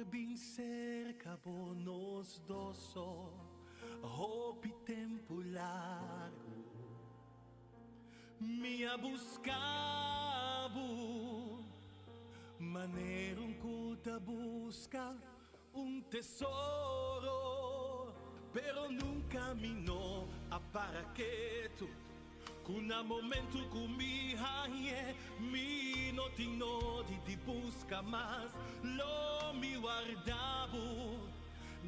bem cerca por nós dois, roupa tempo largo, minha buscabo, maneira curta busca tesouro, pero nunca caminhou a paraqueto. Kuna momento kumi hanye mi no tino di busca mas lo mi guardavo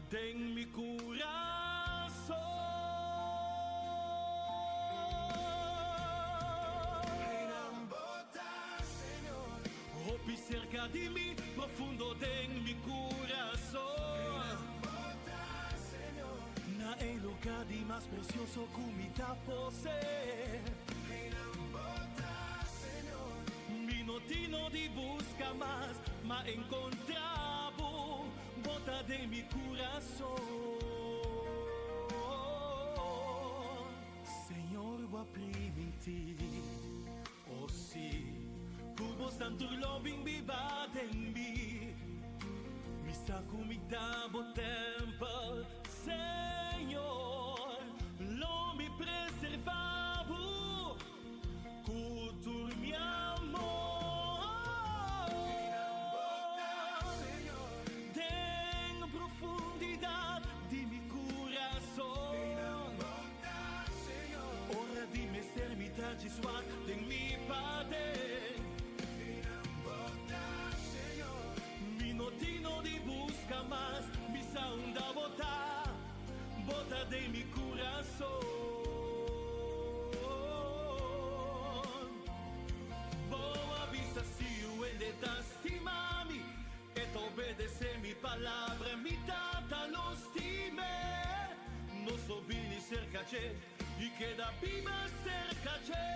den mi coração. Hopi cerca di mi profundo den mi coração. Na el lugar de más precioso comida posee. Mi notino de busca más, ma encontrabo bota de mi corazón. Señor, voy a permitir, oh sí, cubos tanto loving viva en mí. Mi comida bo temple, Senhor, lo mi preservavo, cultur mi amor. Den profundidade de mi coração. Ora di me eternidade sua den mi padre. Mi notino di busca mas mi saunda botar. Bota de mi coração. Boa vista se o ele tastimami e te obedecer mi palavra mi tata nos time. Nos obini cerca che e que da viva cerca che.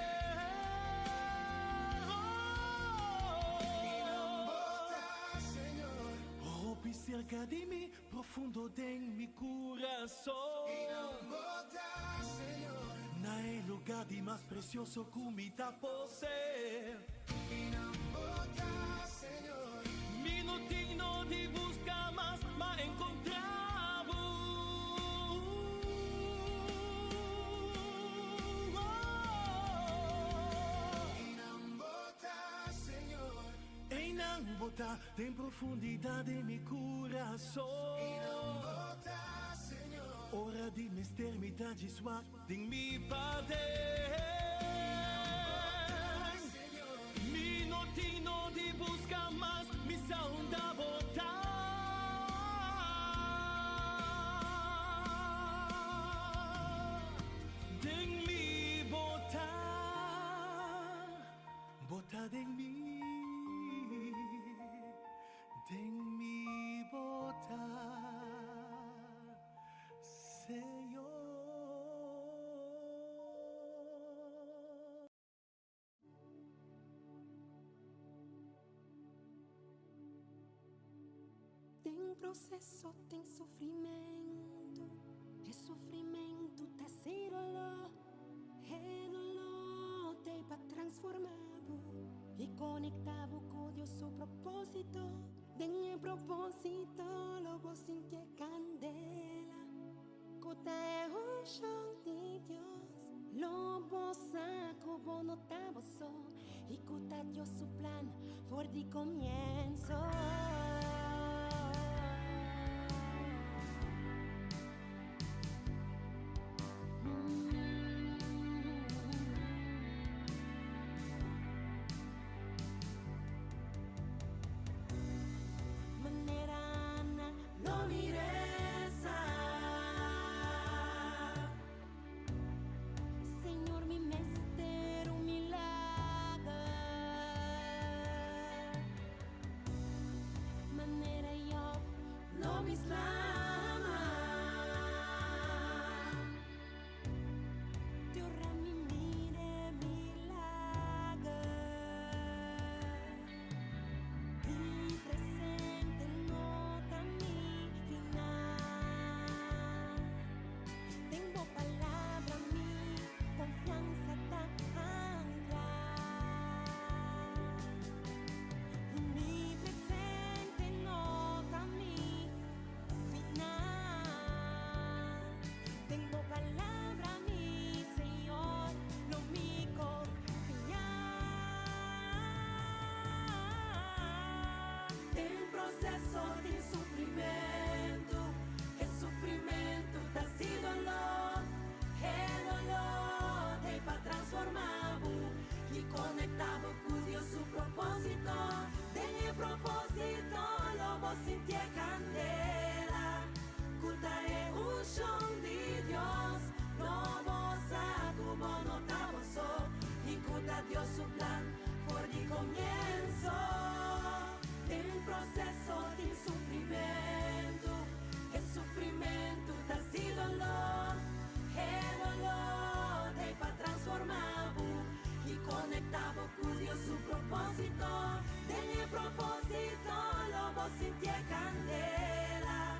Cerca de mim, profundo em mi coração. E não bota, Senhor, na lugar de mais precioso comida possé. E não bota, Senhor, minutinho de busca mas encontravo. E não bota, Senhor, E não bota tem profundidade em mi coração. E não bota, Senhor, ora de minha eternidade sua em mi padre. Minutino de busca mas mi saunda botar. Den mi botar, botar den mi. Den mi botar, Senhor. Tem processo, tem sofrimento. E sofrimento te sirve, te para transformado e conectado com Deus seu propósito. Den propósito, lo vos sin que candela. Cota é o chão de Deus. Lo vos saco, vos notavo só. E cota Dios su plan, for di comienzo. conectado con Dios su propósito, de mi propósito lo vos sintió candela, culta es un son de Dios, no vos a tu bono taboso, y culta Dios su plan por el comienzo, de un proceso de sufrimiento, el sufrimiento está así dolor, el dolor de para transformar y conectado con Dios su propósito, de mi propósito lo vos sintió candela,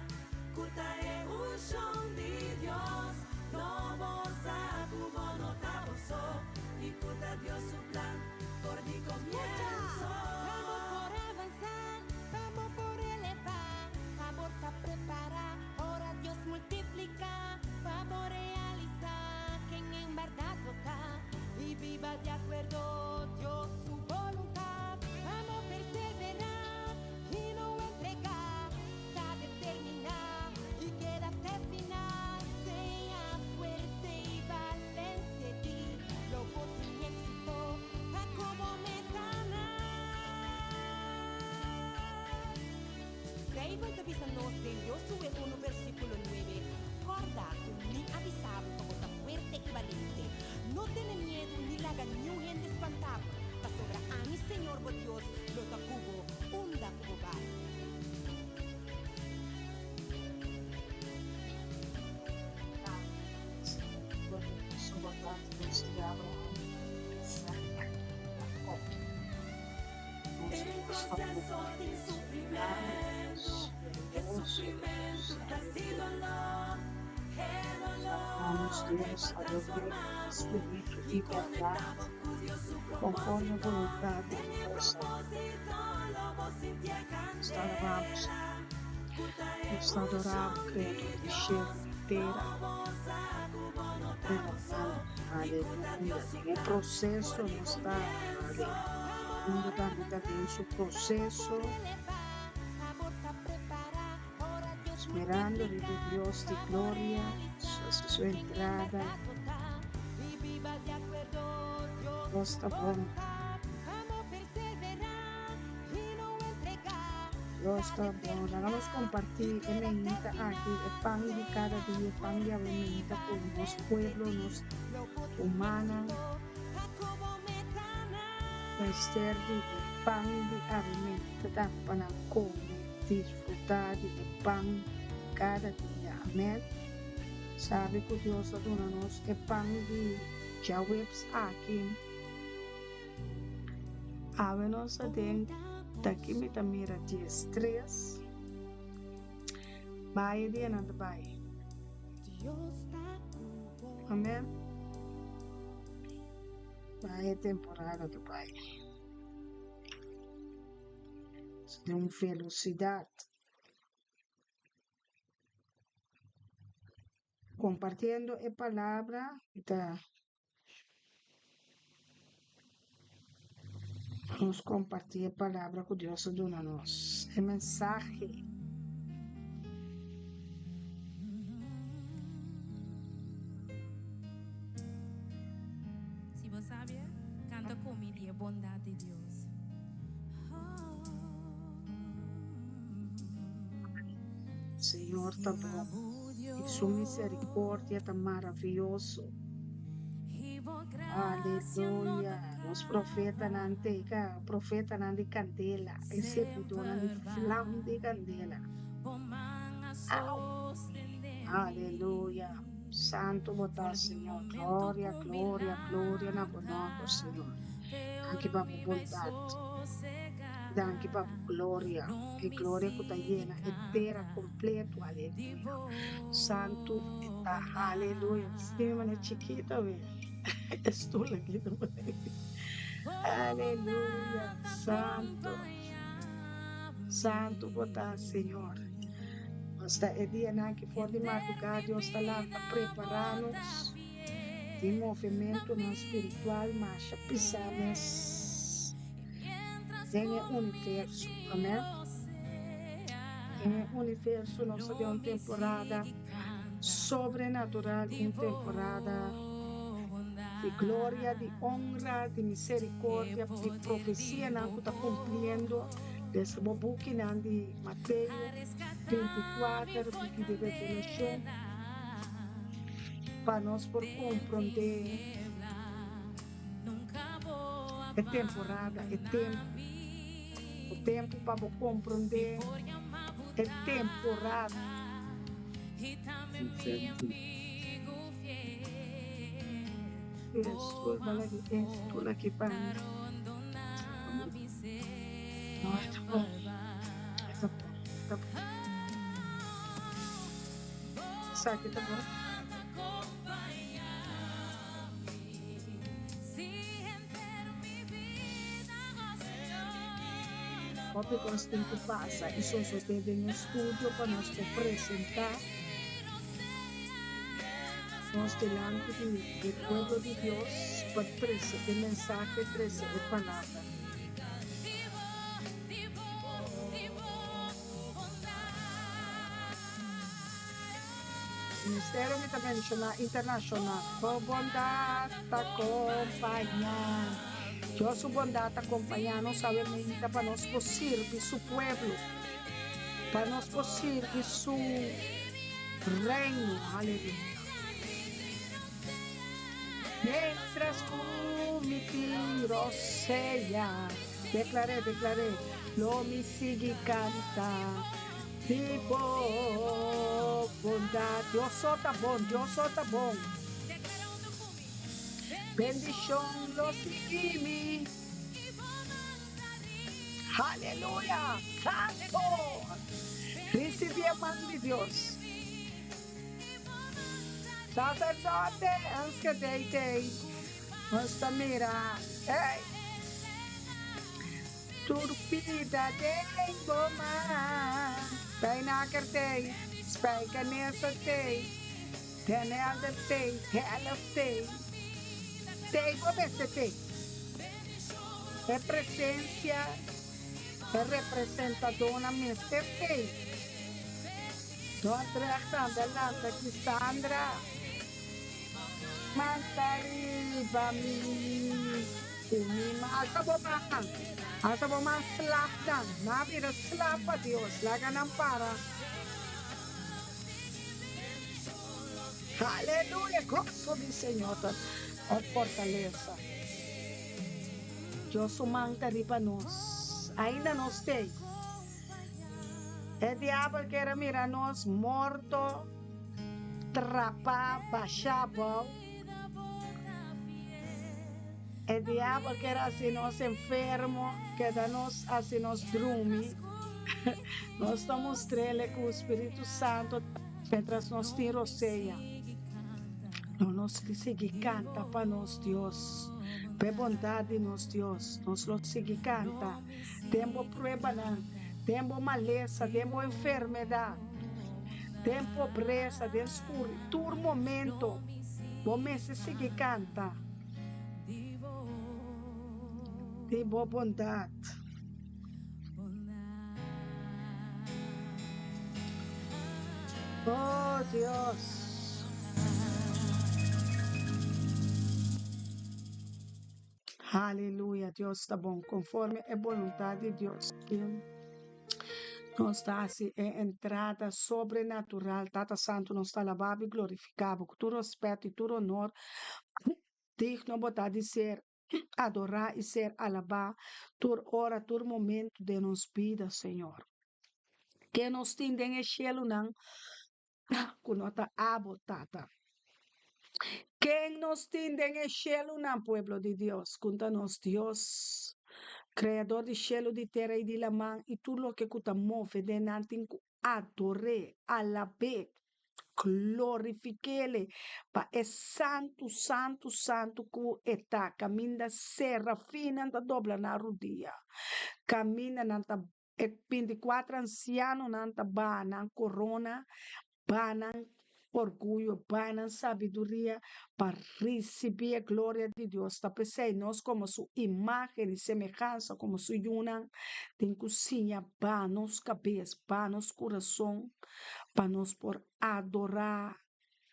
culta es un son de Dios, no vos a tu bono taboso, y culta Dios su plan por mi comienzo. Vamos por avanzar, vamos por elevar, vamos a preparar, ahora Dios multiplica, vamos a realizar quien en verdad vota y viva de acuerdo Dios su voluntad. Vamos a perseverar y no entregar, a determinar y quédate final, sea fuerte y valiente, di loco sin éxito, a como me David avísanos de Josué 1 versículo 9. Corda, ni avisado como está fuerte y valiente. No tiene miedo ni la haga ni gente espantado. La sobra a mi Señor, por Dios, lo da cubo, hunda cubo va. Su bondad nos llama El proceso de sufrimiento, el sufrimiento está así dolor, el dolor de para transformar y conectado con Dios su conforme propósito, voluntad de mi de Dios. propósito lo vos sintió Nos adoramos, candela, nos adoramos, Criador de cielo y tierra, aleluya. El proceso no está, aleluya, también su proceso, esperando de Dios de gloria, su entrada, Dios está bueno. Dios está bueno. Vamos a compartir que me invita aquí el pan de cada día, el pan de alimento con los pueblos, los humanos, ser el pan de alimento para comer, disfrutar del pan cada día. Amén. Sabe que Dios ha dado el pan de Yahweh aquí. Hábenos adentro. Daqui me mira 10:3. Vai dia nada vai. Amém. Vai a temporada do Pai. De uma velocidade. Compartilhando a palavra da Vamos compartilhar a palavra que Deus dá a nós. É mensagem. Si vos sabes, canta conmigo, bondad de Dios. Senhor está bom. E sua misericórdia está maravilhoso. Aleluia. Os profetas não têm profeta não de candela. Esse não de flama de candela. Aleluia. Santo botar, Senhor. Glória, glória, glória na bonoto, Senhor. Aqui para a bondade. Aqui para a glória. E glória que está llena, inteira, completo. Aleluia. Santo está. Aleluia. Sim, mas é chiquita, velho. Estou aqui também. Aleluia, Santo, Santo, botar, Senhor. Hasta el dia que for de madrugada, Deus está lá para preparar-nos de movimento no espiritual, mas pisamos em o universo, amém? Em o universo, nós temos uma temporada sobrenatural, uma temporada de gloria, de honra, de misericordia, de profecía que está cumpliendo. Desde el buque de Mateo 24, buque de revelación, para nos por comprender a temporada, o tempo para compreender a temporada. Isso, vai tudo aqui para mim. Tá bom, tá bom, tá bom. Sabe, tá bom? Porque nós temos que passar e só teve um estúdio para nós apresentar nós delante do povo de Deus para trazer o mensagem, trazer a palavra. Ministério Internacional, por bondade acompanhar. Dios su bondad acompañarnos a ver para nos servir su pueblo, para nos servir su reino. Aleluya. Mientras mi tiro sella, declaré, lo mi sigue canta, tipo bondad, Dios sota bon. Bendición los sigue. Aleluya, santo. Recibí a mano de Dios. Sacerdote, antes que deite, hasta mira, hey. Turpida de goma, peinakerte, spijkanese, tenealderte, helafte. Es presencia, es representadora minister. No atractan delante aquí Sandra. Mantariba mi asa bomang slap dan. Nabi na slap a Dios. Laga ng para. Aleluya. Gozo mi Señor. A fortaleza. Dios sumanta riba nos. Ainda nos tem. El diablo quer mirar nos morto, trapa, baixaba. El diablo quer assim nos enfermo, quer nos assim nos dormir. Nós estamos estrela com o Espírito Santo, mientras nos tiro ceia. Não nos sigue canta para nós Deus. Pe bondade nos Deus. Nos lo sigue canta. Tempo prueba não. Tempo maleza, tempo enfermedade. Tempo pobreza, tempo escuro. Todo momento. Você se sigue canta. De boa bondade. Oh Deus. Aleluia, Deus está bom, conforme a vontade de Deus. Nos dá assim a entrada sobrenatural, Tata Santo nos está lavado e glorificado, com todo respeito e todo honor, digno botar de ser, adorar e ser alabado, por hora, por momento de nos vida, Senhor. Que nos tindem em cielo não, com nota abo, Tata. Quem nos tindem em cielo não, pueblo de Deus, conta-nos Deus. Creador de cielo, de terra e de la man, e tudo lo que cuta move, de nantin adore, alabe, glorifiquele, pa é santo, santo, santo, ku eta, caminda serra, fina, da dobla na rodia, camina, nanta, 24 anciano, nanta, banan, corona, banan, orgulho, banan, sabedoria, para receber a glória de Deus. Tapecei nós como sua imagem e semelhança, como sua yuna, tem cozinha, para nos cabeça, para nos coração, para nos por adorar.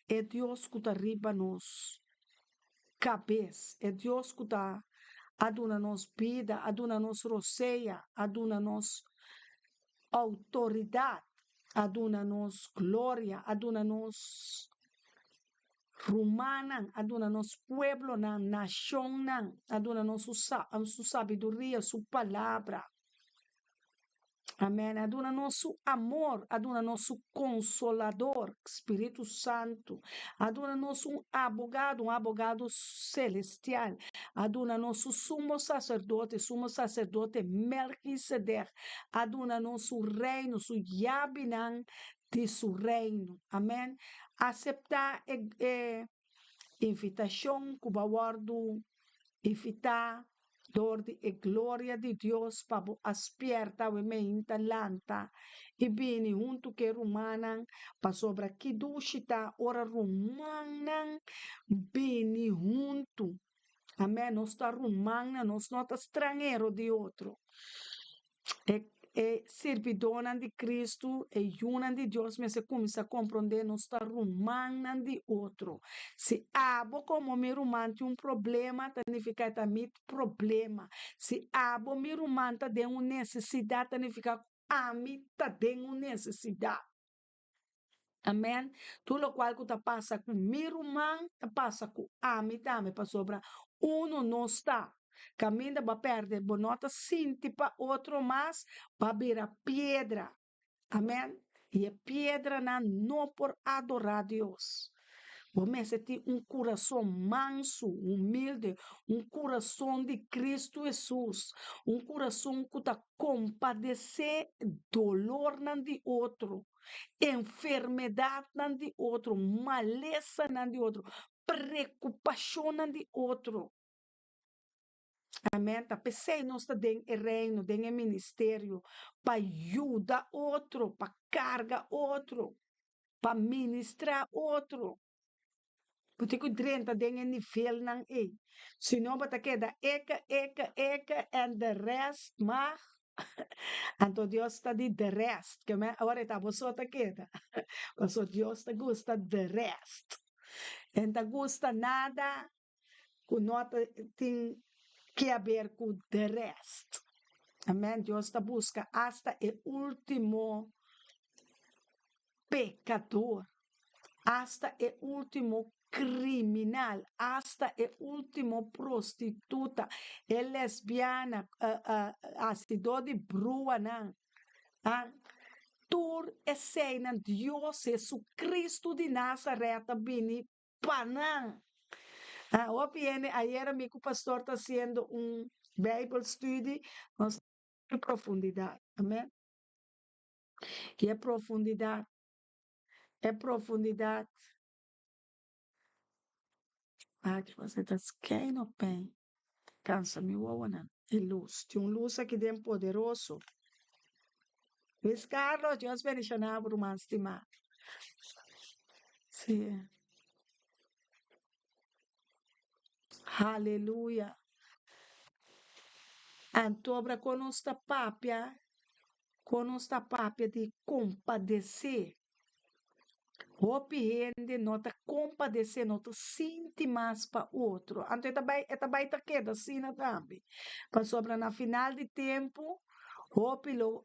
É Deus que está arriba nós. cabeça. É Deus que dá, aduna-nos vida, aduna-nos roceia, aduna-nos autoridade, aduna-nos glória, aduna-nos rumanan, aduna-nos pueblo, na nação, aduna-nos sua sabedoria, sua palavra. Amém. Aduna nosso amor, aduna nosso consolador, Espírito Santo. Aduna nosso um abogado celestial. Aduna nosso sumo sacerdote Melquisedeque. Aduna nosso reino, su yabinan de su reino. Amém. Aceitar a invitação que o invitar de a glória de Deus para aspierta o meio talanta e bini junto que rumanan para sobre que dushita ora rumanan bini junto. Amém. Nós está rumana, nós não está estrangeiro de outro. É servidona de Cristo, é una de Deus, mas se começa a compreender, nós está rumana de outro. Se abo como me rumante um problema, significa também problema. Se abo me rumanta de uma necessidade, significa a mim tem uma necessidade. Amém? Tudo o qual que passa com meu irmão, passa com a mim também, para sobrar. Não está. Caminha para perder, bonota sinti para outro mais, para virar pedra. Amém? E a pedra não por adorar a Deus. Você tem coração manso, humilde, coração de Cristo Jesus, coração que está compadecer dolor de outro, enfermidade de outro, maleza de outro, preocupação de outro. Amém? Tá pensei nós tem reino, tem ministério para ajudar outro, para carregar outro, para ministrar outro. Porque o drenta tem nível não é. Se não bota queda eka, and the rest, mas então Deus está de the rest, que agora está você está queda. Mas Deus está gosta the rest. Não gosta nada, que não tem que ver com the rest. Amém? Deus está busca hasta o último pecador, hasta o último criminal, hasta o último prostituta, lesbiana, ácido de brua, tur escena Deus Jesus Cristo de Nazaré bini panan. Ayer mi pastor está haciendo un Bible study en profundidad. Amén. Y es profundidad. Que você está quem no bem. Cansa me woman. E luz. Tem luz aqui dentro poderoso. Luiz Carlos, Deus bendicione por uma estimada. Sim. Aleluia. Antobra com nossa papia de compadecer. Hopiende, nota compadecer, nota sentir mais para outro. Então, é tá queda assim também. Para sobra na final de tempo, hopi lo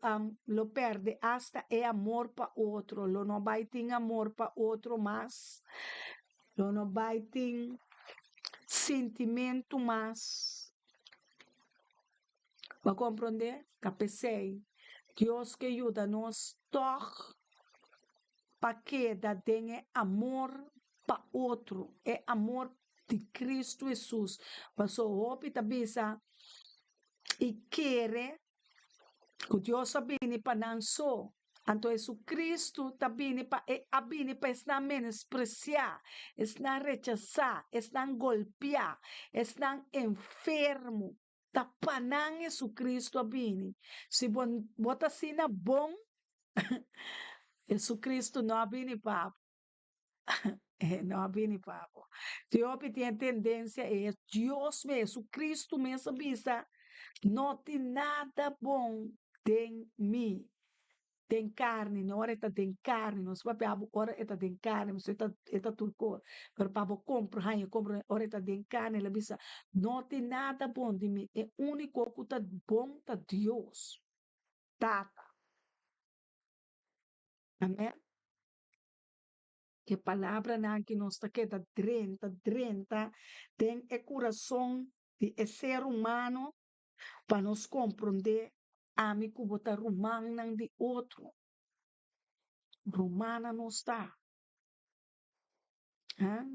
perde hasta é amor para outro. Lo não vai ter amor para outro mais. Lo não vai ter sentimento mais. Vai compreender? Capecei. Deus que ajuda nós todos para que tenha amor para outro, é amor de Cristo Jesus. Passou hopi tabisa e quer que Deus abine para não só. Então, Jesus Cristo abine para estar menospreciar, estar rechazar, estar golpear, estar enfermo. Tapanan Jesus Cristo abine. Se bota assim na bom, Jesus Cristo não abine papo. Não abine papo. Deus tem tendência é Deus mesmo, Cristo mesmo avisa, não tem nada bom em mim. den carne, no ora eta den carne, no sappiamo ora eta den carne, so eta turco, per pabo compro, compro ora eta den carne, la bisa, não tem nada bom de mim, é único que tá bom tá Deus, Tata, amém? Que palavra não que nós está que tá drenta, tem é coração de ser humano para nos compreender, amigo botar romana de outro. Romana não está.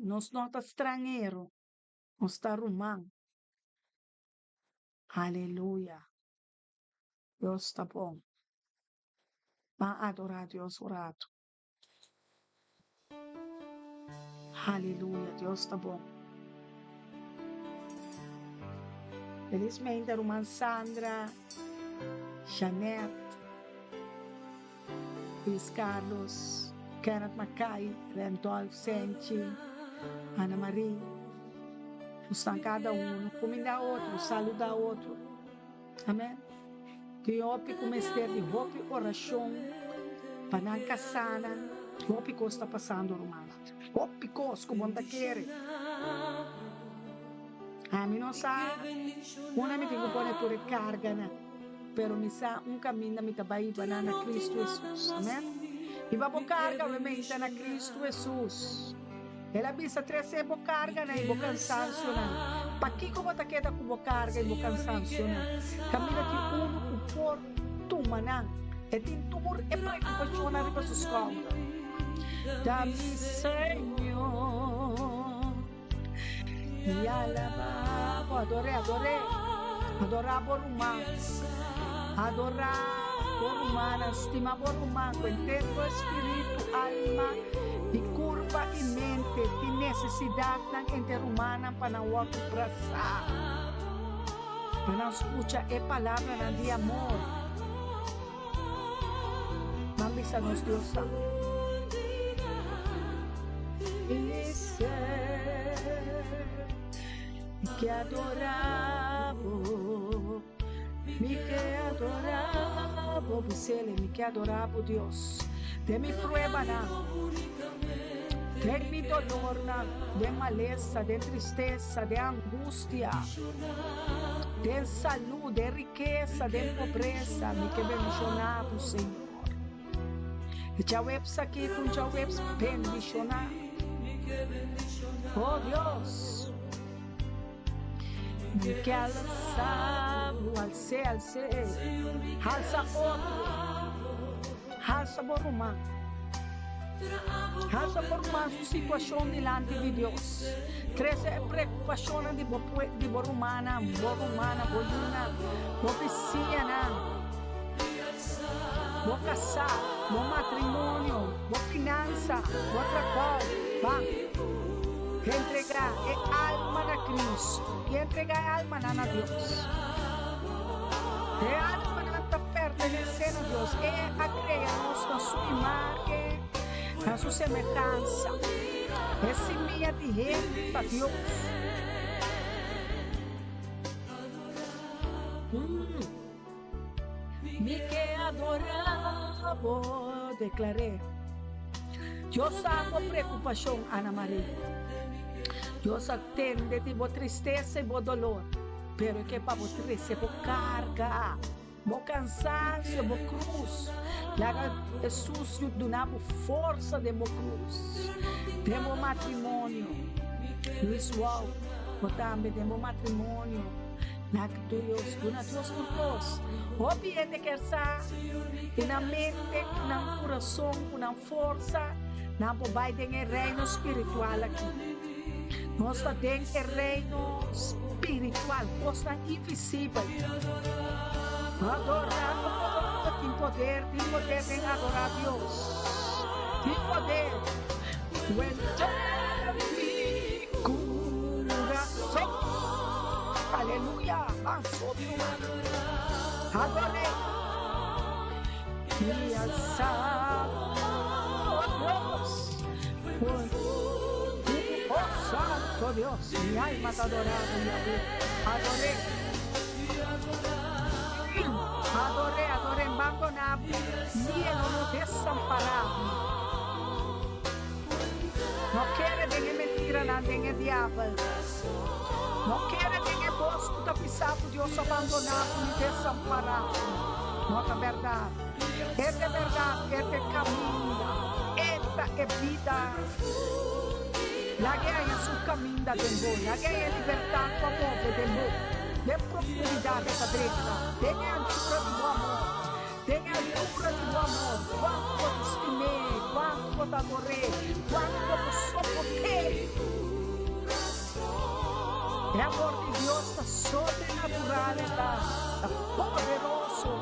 Nós não está estrangeiro. Nós está romano. Aleluia. Deus está bom. Vamos adorar Deus orado. Aleluia. Deus está bom. Felizmente, a irmã Sandra, Janete, Luiz Carlos, Kenneth Mackay, Randolph Senchi, Ana Maria, estão cada um, comida outro, saluda outro. Amém? Que hopi comester de hopi oração, pananca sana, hopi co está passando, romana. Hopi cos, como anda querer. A mim não sabe, uma me tenho que pôr carga, né? Pero me sa caminho me trabalha na Cristo Jesus, amém? E vamos carga, obviamente, na Cristo Jesus. Ela bisa trazer boa carga, né? E boa cansaço, né? Para que como tá queda com boa carga e boa cansaço, né? Caminha que uno o por tuma, né? E tem tumor e preocupação na riba sus cauda. Dá-me, Senhor. E alabavo, adoravo rumano, estimavo rumano, com tempo, espírito, alma, e curva e mente, de necessidade na gente humana para não abraçar, para não escutar a palavra de amor. Vamos a nos Deus Santo. Que adoravo, me que adoravo, você me que adoravo Deus, de mi prueba não, de mi dolor não, de maleza, de tristeza, de angústia, de saúde, de riqueza, de pobreza, me que bendicionavo Senhor. E já webs aqui, tu já webs bendicionar. Oh Deus. Que alçavo, alce, alça outro, alça por uma situação diante de Deus. Três preocupações de boa romana, bolina, boa piscina, boa casar, boa matrimônio, boa finança, boa trabalho, que entregar é alma a Cristo, que entregar a alma a Deus. É alma a pertencer a Deus, é a criar-nos na sua imagem, na sua semelhança. É semilla de gente a Deus. Me que adoravo, declarei. Deus amo preocupação, Ana Maria. Deus atende de boa tristeza e boa dolor, pero é que para boa tristeza, boa carga, boa cansaço, boa cruz. Lá Jesus nos dá força de boa cruz, de boa matrimônio. Luiz Uau, também de boa matrimônio. Lá que Deus dá Deus por nós. O bem de quer ser, na mente, na coração, na força, na bobagem do reino espiritual aqui. Nós temos o reino espiritual, coisa invisível. Adorar, tem poder em adorar a Deus. Tem poder. Coração. Aleluia. Adorei. E alçar Deus. Santo Dios, mi alma te adoraba, mi amor. Adoré, en banco na, ni en desamparado. Não quer ninguém mentira, não ninguém diabo. Não quer ninguém bosco da pisado Deus abandonado e desamparado. Não é verdade. Esta é verdade, este é caminho, esta é vida. Lagi é o caminho da temor, lagi é liberdade do amor de temor, de profundidade da direita. Tenha a altura do amor, tenha a altura do amor. Quanto eu estimei, quanto eu adorei, quanto eu suportei. É amor de Deus, está sobrenatural, está poderoso.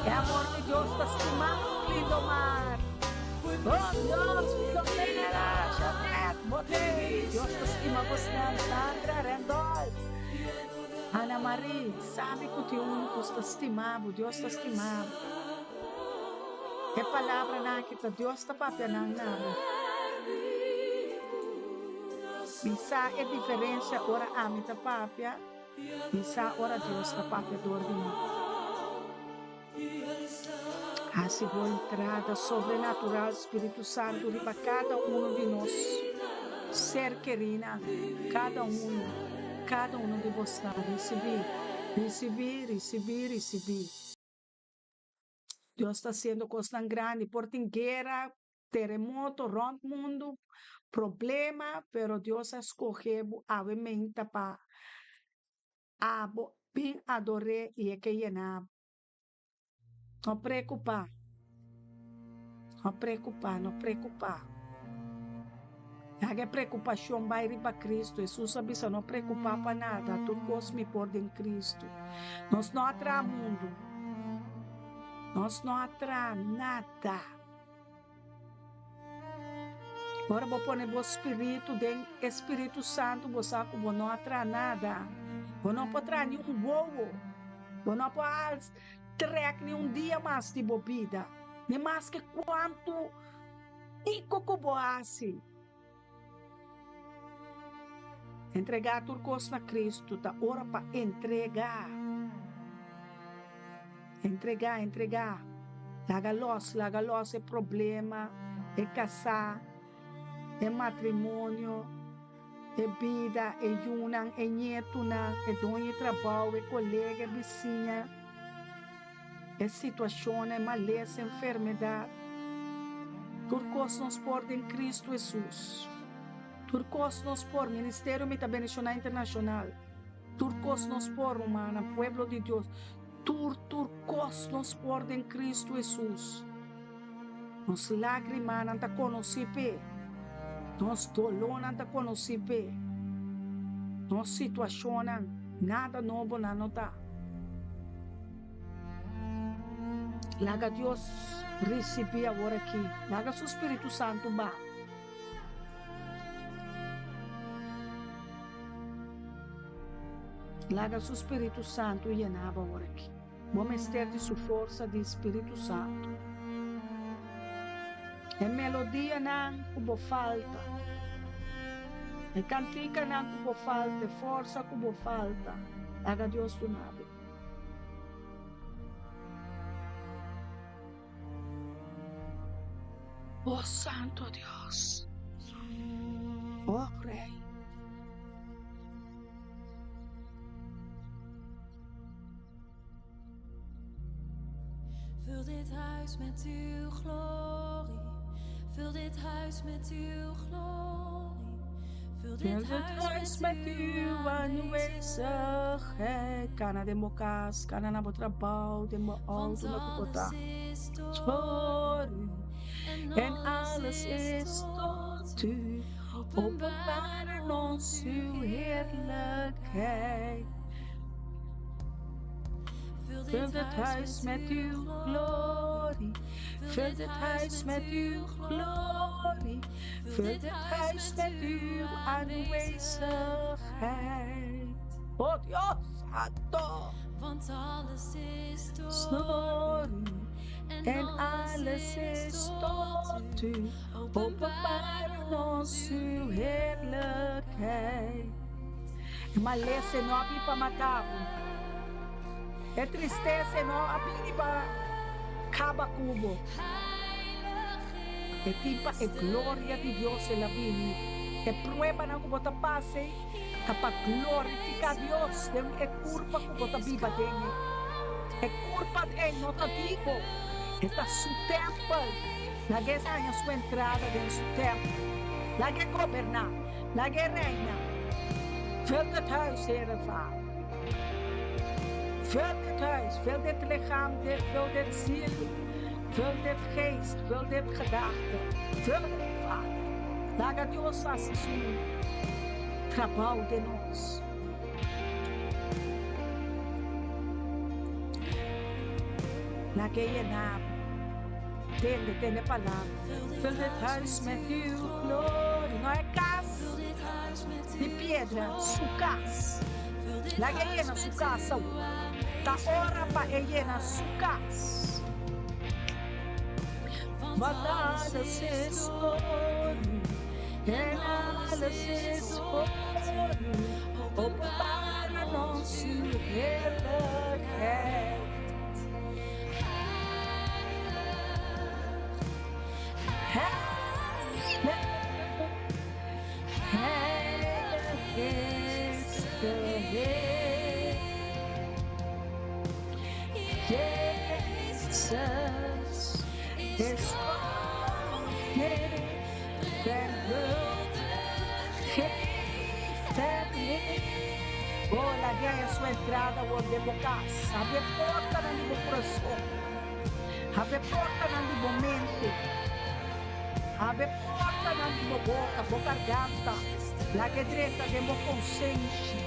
É amor de Deus, está estimando lindo mar. Oh Deus, Filomena, Janete, botei. Deus está estimando você, Sandra, Rendol. Ana Maria, sabe que o teu único está estimado, Deus está estimado. É palavra na que Deus está papiando nada. Bisa é diferença, ora amita papia. Bisa, ora Deus está papiador de nós. A segunda entrada sobrenatural, Espírito Santo, para cada um de nós. Ser querida, cada um de vocês. Receber. Deus está sendo coisa tão grande, por tem guerra, terremoto, rondo mundo, problema, pero Deus escolheu a mente para bem adorar e é que llenar. Não preocupar. A preocupação vai ir para Cristo. Jesus sabe se não preocupar para nada. Tudo coisa me pôr em Cristo. Nós não atrás mundo. Nós não atrás nada. Agora vou pôr o Espírito Santo. Você não atrás nada. Você não pode atrás nenhum voo. Você não pode trazer nenhum dia mais de bebida. Nem mais que quanto Ico Cuboassi. Entregar tudo coisa a Cristo, da hora para entregar. Laga los é problema, é casar, é matrimônio, é vida, é yunan, é nietuna, é dono de trabalho, é colega, é vizinha, é situação, é maleza, é enfermidade. Tudo coisa nos pôr em Cristo Jesus. Tudo coisa nos pôr, Ministério Mitabenishona Internacional. Tudo coisa nos pôr, humana, pueblo de Deus. Tudo coisa nos pôr em Cristo Jesus. Nos lágrimas não te conheci, nos dolor não te conheci, nos situação nada novo não está. Laga Deus receber agora aqui. Laga seu Espírito Santo ba. Laga seu Espírito Santo e llenava agora aqui. Vamos estar de sua força de Espírito Santo. É melodia não como falta. É cantica não como falta. É força como falta. Laga Deus do nada. Oh Santo Deus, oh Rei, vul dit huis met uw glorie, vul dit huis met uw glorie, vul dit huis met uw aanwezigheid. Kana de mokas, kana na botrabal, de mo auto na kupota. En alles is tot u, openbaar ons uw heerlijkheid. Vul dit huis met uw glorie, vul dit huis met uw glorie, vul dit huis met uw aanwezigheid. Oh Dios Santo, want alles is tot u. En alles is tot u, openbaar ons uw heerlijkheid. Maleza não abre para matar. É tristeza não abre para acaba cubo. E tipa e gloria di Dios en la vini. E prueba na kubo ta pase, tapa glorifica Dios, den e curpa kubo ta biba dengue. E curpa de nota digo, está su templo. La que está en su entrada de su templo. La que goberna, la que reina. Vul het huis, Heere Vader. Vul dit huis, vul dit lichaam, vul dit ziel, vul dit geest, vul dit gedachte. Vul het, Vader. Laat a Deus faça seu trabalho de nós. Laat je naam, tem a palavra. Vul dit huis met uw glorie. Não é casa de pedra, sua casa. Laat je na sua casa. Ta ora pa je na sua casa. Wat alles is voor u. En alles is voor u. Openbaar ons uw heerlijkheid. Heilig is de Heer. Jezus is koning. Ben hulp, geeft het licht. Oh, la guerra sua entrada o de bocas. Abre porta na libo coração. Abre porta na libo mente. Abre porta na libo boca, boca garganta. La que direita de mo consciência.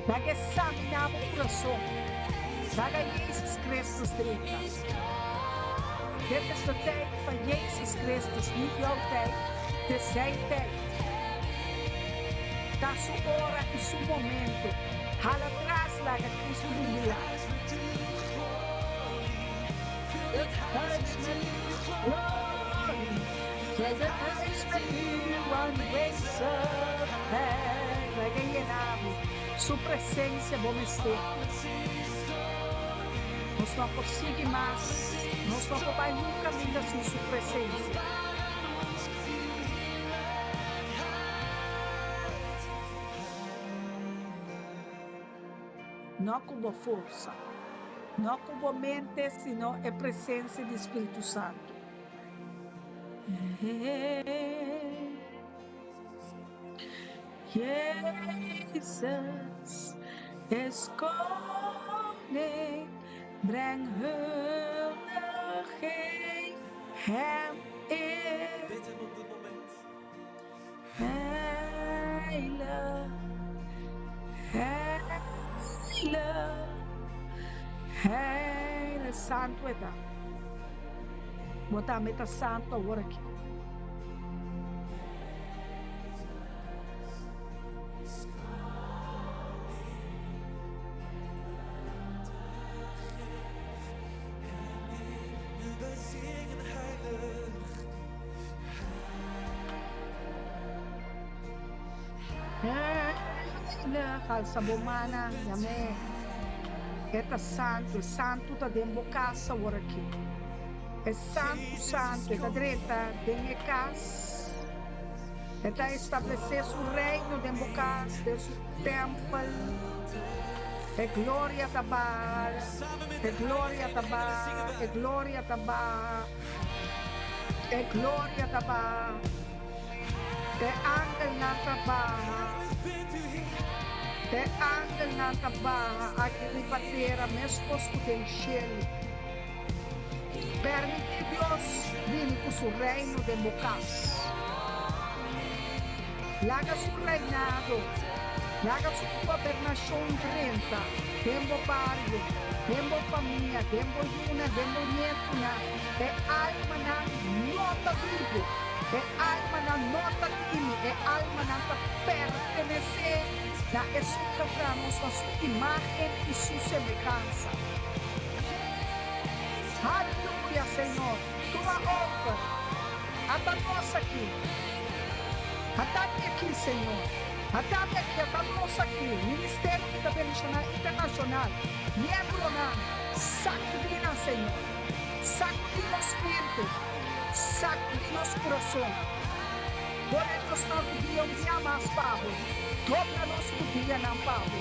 La que sabe na libo coração. La que Jesus Cristo direita. Dit is de tijd van Jezus Christus, niet jouw tijd. Het is zijn tijd. Da sua hora e seu momento. Hala atrás lá que Cristo vivia. Het huis met uw glorie. Zij het huis met uw aanwezigheid. Laat je naam. Sua presença bom estar. Nós não conseguimos mais. Nós não podemos nunca vir sem sua presença. Não como força, não como mente, sino a presença do Espírito Santo. Jesus is koning, breng huldiging hem in. Bid hem op dit moment. Heilig, heilig, heilig, santo é da. Botar a meta santo agora aqui. Wij zingen heilig. Heilig, alça a bomana, amém. Eta santo, santo tá dentro da casa agora aqui. É santo, santo, da direita, dentro da casa. Eta estabelecer o reino dentro da casa, dentro do templo. É glória da barra, é glória da barra, é glória da barra, é glória da barra, é angel na barra, é angel na barra, aqui me bater a mesma coisa que encher. Permite Deus vir com o seu reino de bocas. Laga seu reinado. Laga sua governação renta, tempo barrio, tempo família, tempo juna, tempo nietuna, é alma na nota vivo, é alma na nota time, é alma na pertencer, na escutarmos a sua imagem e sua semelhança. Aleluia, Senhor, tua obra, até nós aqui, até aqui, Senhor. Até aqui, até nós aqui, Ministério Internacional, membro na Sacrina, Senhor. Sacudinos mente, sacudinos coração. Ponemos nosso dia um dia mais, Pablo. Dobra-nos o dia, não, Pablo.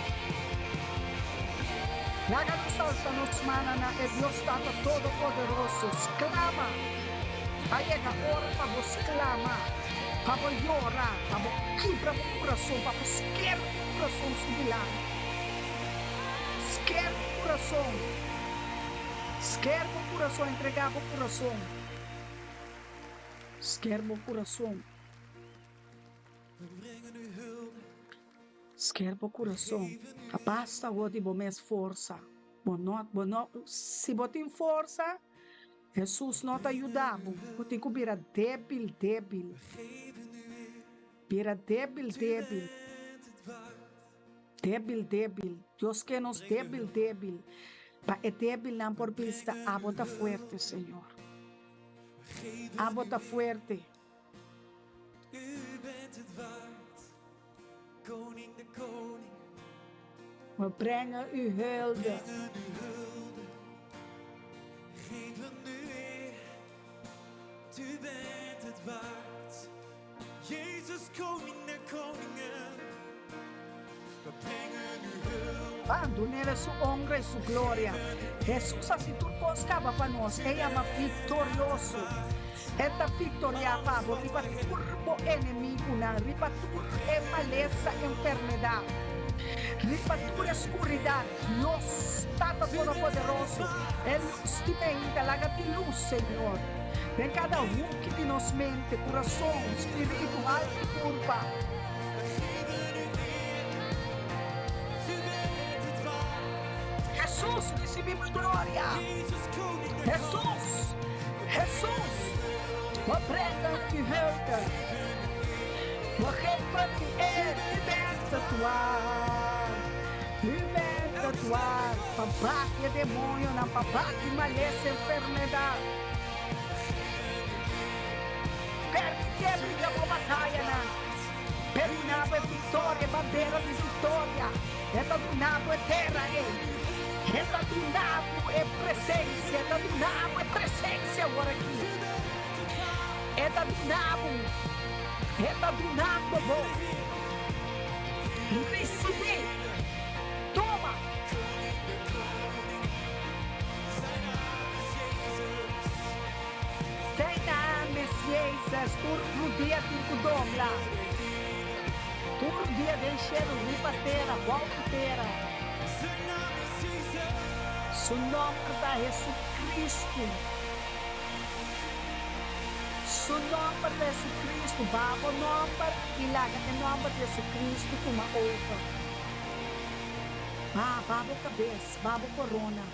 Laga-nos alça nos mana na Deus Tata Todo-Poderoso. Clama. Aí é a hora para você clamar. Para você orar. Para você quebrar o coração. Para você esquecer o coração subilar. Esquecer o coração. Esquecer o coração. Entregar o coração. Esquecer o coração. Esquecer o coração. Basta hoje mais força. Se você tem força, Jesus não te ajuda. Você tem que virar débil. Virar débil. Deus quer nos débil. É débil não por vista. Abota forte, Senhor. Abota forte. Koning de koning, We brengen u hulde. geven u eer. U bent het waard. Jezus, koning de koningen, we brengen u hulde. Quando nella sua honra e sua gloria, Jesus se tu buscava para nós, Ele é vitorioso. Esta vitória, Pablo, riba turbo inimigo, riba turbo maleza, enfermidade, riba turbo escuridão, Deus, Tata Todo-Poderoso, luz de mente, laga de luz, Senhor. Em cada que de nos mente, coração, espírito, alma e culpa. Jesus, recebemos glória. Jesus. Wat brengt u hulde? Wat geeft u eer? U bent het waar. U bent het waar. Papá que demônio, não papá que maleza enfermidade. Quebra a batalha, não. Perinabo é vitória, bandeira de vitória. Esta do nabo é terra, Esta do nabo é presença. Esta do nabo é presença agora aqui. Esta do nabo, bom. Recebi. Toma. Tenha Messias, por dia de dobla. Por dia de encher o ripateira, voltateira. Seu nome da Jesus Cristo. Su nombre de Jesucristo, bajo nombre y laga el nombre de Jesucristo como outra. Babo cabeça, babo corona.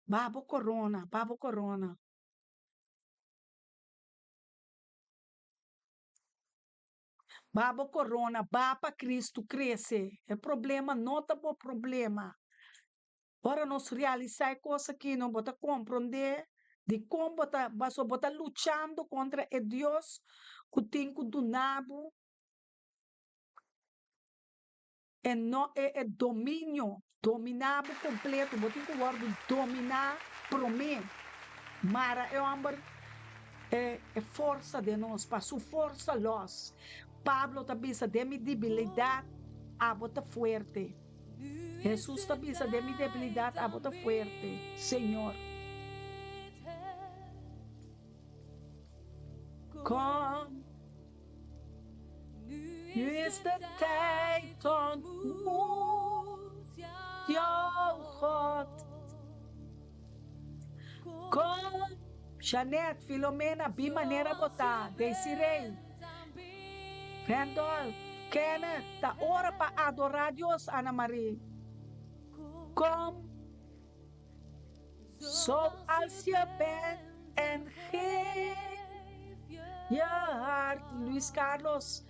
Babo corona. Babo corona, baba Cristo cresce. É problema, nota por problema. Para nós realizar coisas que não bota compreender de como bota lutando contra o Deus que tem que donado é domínio, dominado completo, bota que guardo dominar por mim, mas é força de nós, para sua força nós. Pablo também de minha debilidade, bota forte. Jesus também de minha debilidade, bota forte, Senhor. Kom, nu is de tijd ontmoet, jouw God. Kom, Janete, Filomena, Bimaneira botar, Desirei, Randolph, Kenneth, da hora para adorar Deus, Ana Maria. Kom, zoals je bent en geef je hart. Luis Carlos,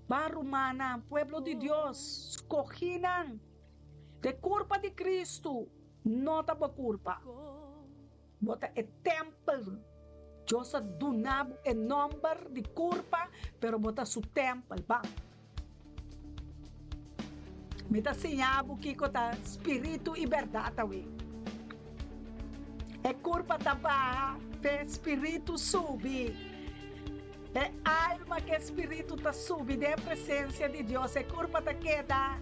Barumana, pueblo de Deus, escoginan de culpa de Cristo, não tá por culpa. Bota é templo. Deus donava o nome de culpa, pero bota su templo, ba. Mita sinhabo que kota espírito e verdade we. É curva tapa, é espírito sube. É alma que espírito tá sube da presença de Deus. É curva tá queda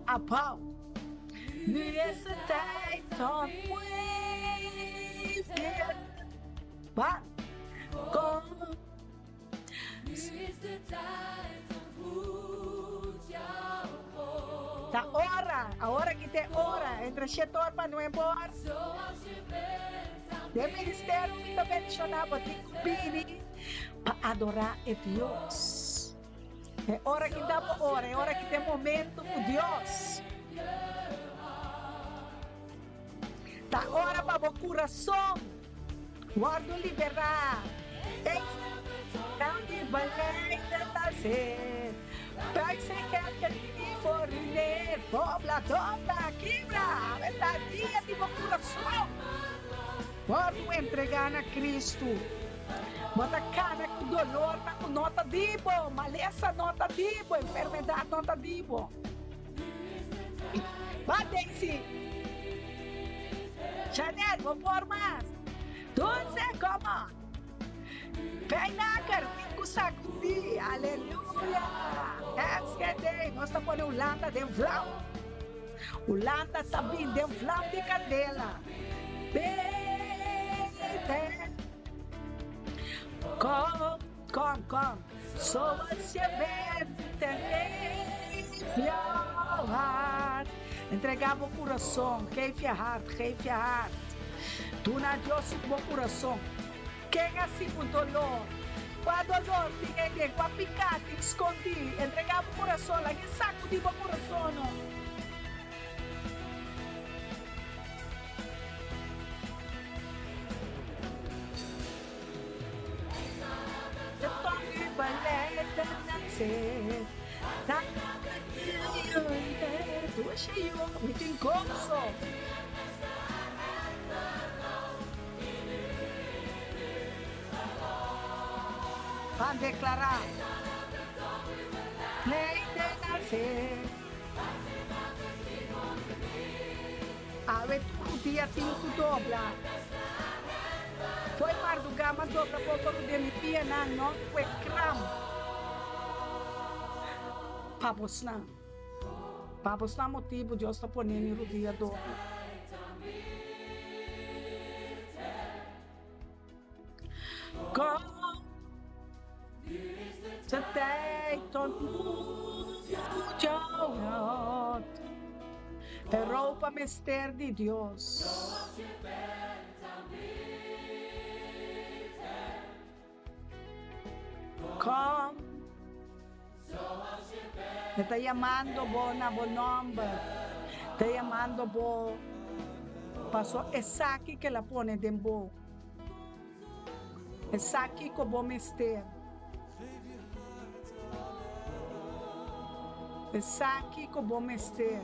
a pau. Nesse tão va com tá a hora que tem hora entre setor para não embora de ministério que também mencionava de cumprir para adorar a Deus. É hora que dá hora, é hora que tem momento com Deus. Tá hora para o coração guardo liberar. Não de balé tentar ser. Pense que ele for ler, dobla, quebra, verdade de meu coração. Guardo entregar na Cristo. Bota cara com dolor, tá com nota dibo, maleza nota dibo, enfermidade nota dibo. Bate-se. Chanel, vou por mais. Dulce como? Peinacar, fico sacudi, aleluia. É nós estamos por Holanda de vlam. Holanda também de vlam de cadela. Bete. Com. Só você vente em heart. Entregava o coração, keif heart. Tu na Deus o bom coração. Quem assim com dolor? Com dolor, ninguém com a picate, escondi. Entregava o coração, lá que saco de bom coração. Não. Van declarar lei de nascer. Ave tu dia 5 dobla. Foi Mardugama dobra por de mi pia na não foi cram. Pabos na motivo Deus está ponendo o dia dobra. Go. Today don't move your é roupa mister de Deus. Come. Está chamando bona bom nome. Está chamando bo. Passou essa aqui que ela põe dentro. Essa aqui que bom mister. Essa aqui que bom mister.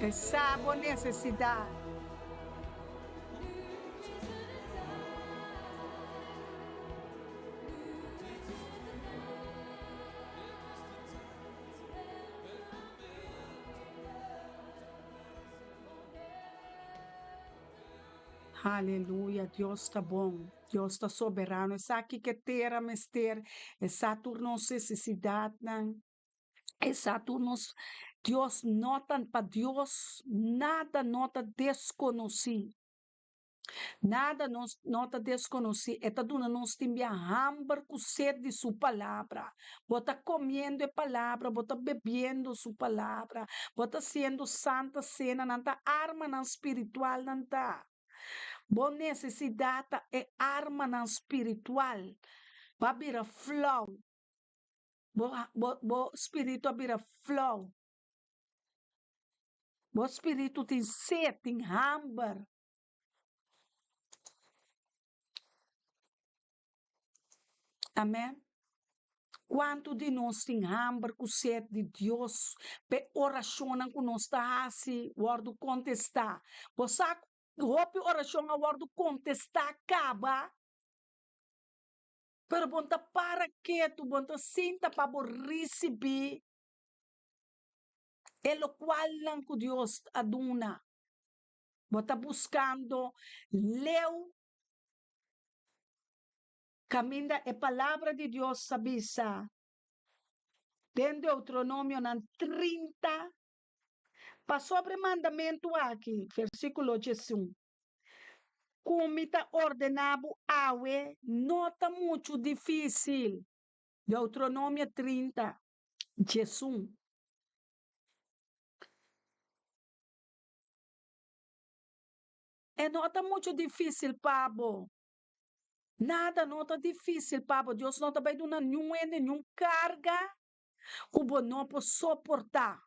Essa boa necessidade. Aleluia, Deus está bom, Deus está soberano. Essa aqui que terá mister, essa turno necessidade, essa turno Deus nota para Deus, nada nota desconhecido. Nada nos nota desconhecido. Esta duna nos tem hambre com sede de sua palavra. Bota comendo a palavra, bota bebendo sua palavra, bota sendo santa cena, nanta arma na espiritual, nanta. Boa necessidade é arma na espiritual. Vai virar flow. Bo espírito vira flow. Bo espírito tem sede, tem hambre. Amém? Quanto de nós tem hambre com sede de Deus, pe oração que nós está assim, guardo contestar. Você roupa oração a guardo contestar acaba. Pero bonta para que tu bonta sinta para receber el cual lang ku Dios aduna. Bota buscando leu caminda a palavra de Deus sabisa. Dentro Deuteronômio 30, para sobre mandamento aqui, versículo 11. Como está ordenado awe, nota muito difícil. Deuteronômio 30, 11. É nota muito difícil, Pabo. Nada nota difícil, Pabo. Deus não está dando nenhuma carga que o não pode suportar.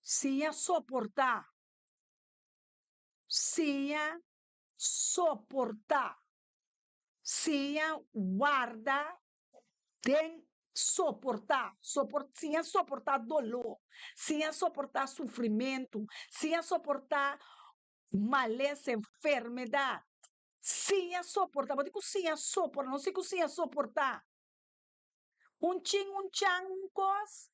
Se é suportar, se é suportar, se é guarda, tem suportar, se é suportar dolor, se é suportar sofrimento, se é suportar maleza, enfermidade, se é suportar, vou dizer que se é suportar, não sei que se é suportar. Um chang, um cos,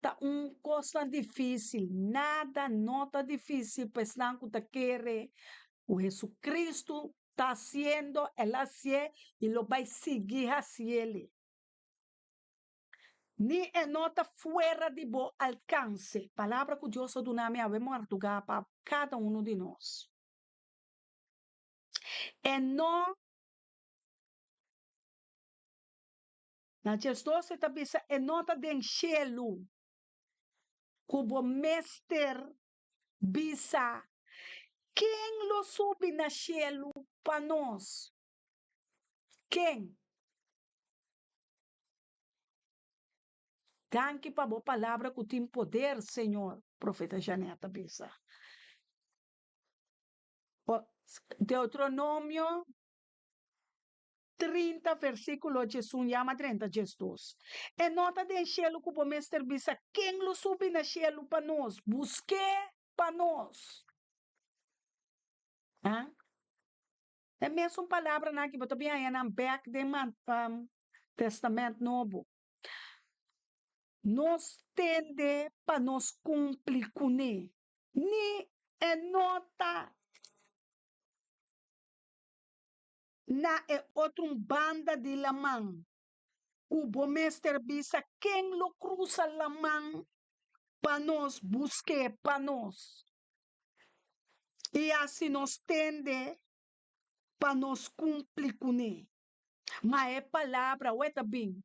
tá coisa difícil, nada nota difícil, pensando que tá querer, o Jesus Cristo está haciendo, Él hace y lo va a seguir haciendo. Ni é nota fora de bom alcance. Palavra que Deus do nome havemos artugar para cada um de nós. É não na gestos está bisa é nota de enchelo. Cubo mester bisa quem lo sube na chelo para nós? Quem? Danke para boa palavra que tem poder, Senhor. Profeta Janeta bisa. Deuteronômio 30, versículo 1, llama 30, Jesus. É nota de enchelo que o mestre bisa, quem lo sube na enchelo para nós? Busque para nós. Ah? É mesmo palavra na que também é na back de Testamento Novo. Nos tende para nos cumprir com ele. Ni é nota na é outra banda de la mão. O bom mestre bisa quem lo cruza la mão para nós, busque para nós. E assim nos tende para nos cumprir com ele. Mas é palavra, ué bem.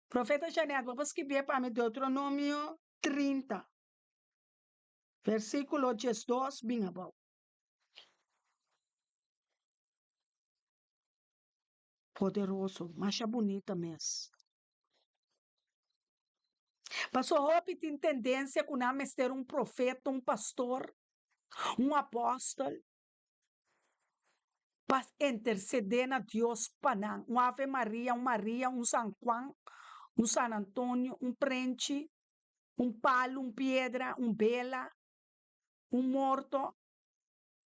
Profeta Janete, vamos escrever para mim Deuteronômio 30, versículo 2, bem abaixo. Poderoso, mas é bonita mesmo. Pastor Hope tem tendência com nome ser um profeta, um pastor, um apóstolo, para interceder na Deus para um Ave Maria, um San Juan, um San Antônio, um prente, um palo, um pedra, um vela, um morto,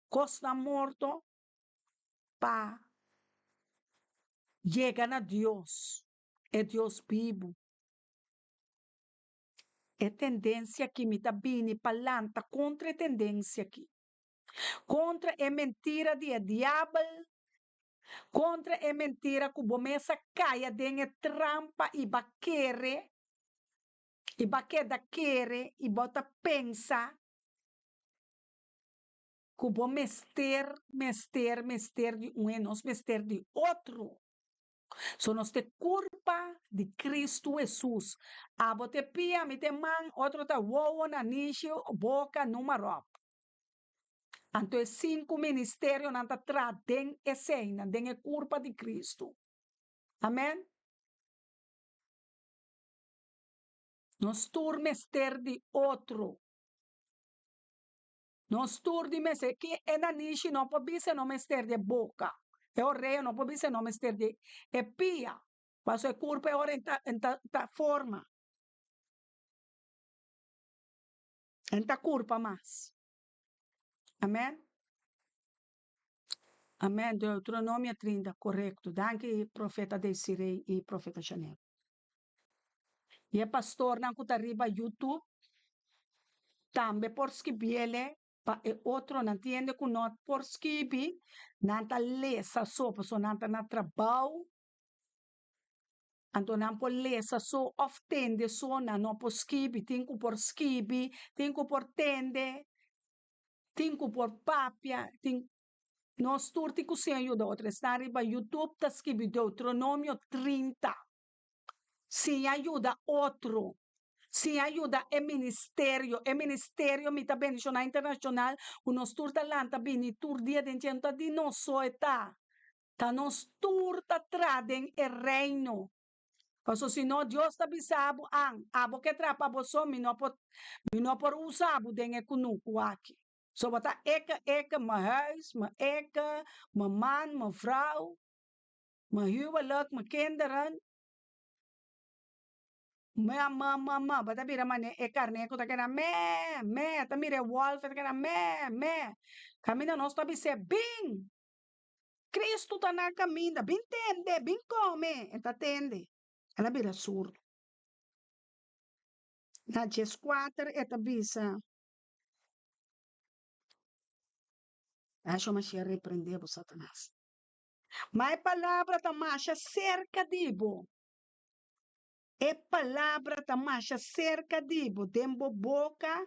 costa morto, para chegar a Deus. É Deus vivo. É tendência que me está vindo para contra a tendência aqui. Contra é mentira de diabo, contra é mentira que o bomessa caia dentro trampa e baquere, e baqueda quere, e bota pensa, que o bom mester de um é nós mester de outro. So nós te culpa de Cristo Jesus. A bote pia, me te man, outro ta wowo na nisho, boca número. Então, 5 ministérios não está dentro da cena, dentro da culpa de Cristo. Amém? Nós turmester de outro. Nós turmester que é na nishi não pode ser não mester de boca. É o rei não pode ser não mester de pia. Mas a culpa é ora em ta forma. Em ta culpa mais. Amém? Amém. Deuteronômio 30, correto. Danke, profeta Desiree e profeta Chanel. E pastor não está riba YouTube, também por skibele, pa e outro não entende que não por skibi, não está lesa sopa, so não está na trabalho, então não por lesa so, oftende so, não por skibi, tem que por tende, tem que por papia, tem nós turti que se ajuda outra, está riba YouTube, está skibi Deuteronômio 30. Se ajuda outro. Se ajuda é ministério me também na internacional, o nos tur talanta bini tur dia de gente de nós só está, tá nos tur tá tradem é reino. Porque se não Deus tá bisabo abo que trapa boso mi no por usabo den é kunuku aqui. So bota eka ma huis, ma eka, ma man, ma vrouw, ma huwelijk, ma kinderen. Ma, bata bira mane e carne ko takena me, ta mire wolf takena me. Camina nós tabi se bing. Cristo tá na caminha, bem tende, bem come, eta tende. Ela bira surdo. Na 4 eta bisa. Acho mas ia repreender o Satanás. Mas palavra ta marcha cerca dibo. É palavra ta marcha cerca dibo, dembo boca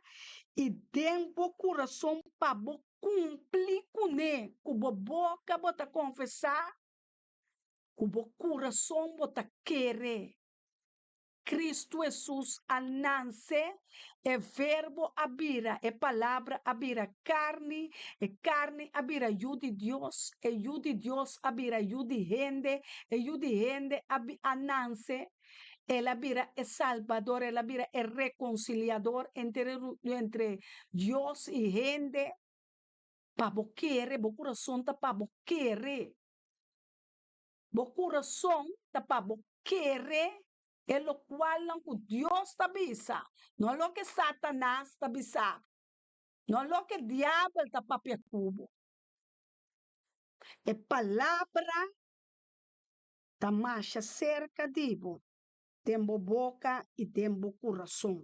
e dembo coração para bo cumprir com ne, com bo boca bota confessar, com bo coração bota querer. Cristo Jesus ananse é verbo abira, é palavra abira, carne abira yudi Deus, é yudi Deus abira yudi gente, é yudi gente ananse. Ela vira é salvador, ela vira é reconciliador entre Deus e gente. Para querer, o coração está para querer. O coração está para querer, é o qual não Deus está bisa. Não é o que Satanás está bisa. Não é o que o diabo está para cubo. É palavra da marcha cerca de você. Tembo boca e tembo coração.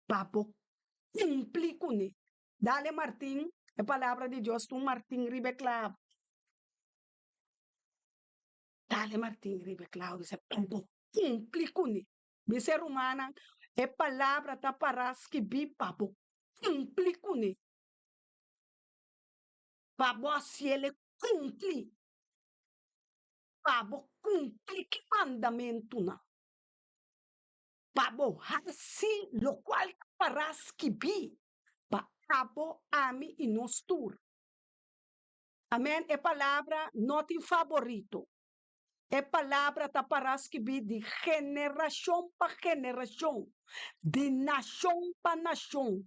Papo cumplir com ele. Dale Martim, é palavra de Deus, tu Martim Ribeclavo. Dale Martim Ribeclavo, dice, papo cumplir com ele. Mi ser humana, é palavra ta paras que bi papo cumplir com ele. Papo se ele cumprir. Papo cumplir que mandamento não. Papo assim, lo qual paras que bi. Papo ami e nos tur. Amém? É palavra não tem favorito. É palavra tá paras que bi de geração para geração, de nação para nação.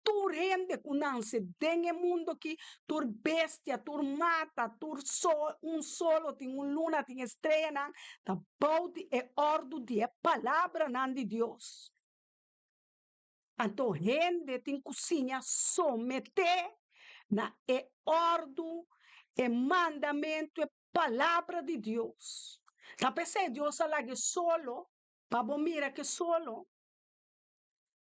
Tu rende kunanse dengue mundo que tur bestia, tur mata, tur solo tem luna, tem estrela, tá bauti é ordo de é palavra nan de Deus. Então rende tem cozinha someter na é ordo, é mandamento, é palavra de Deus. Tá pensando Deus alague solo, para mira que solo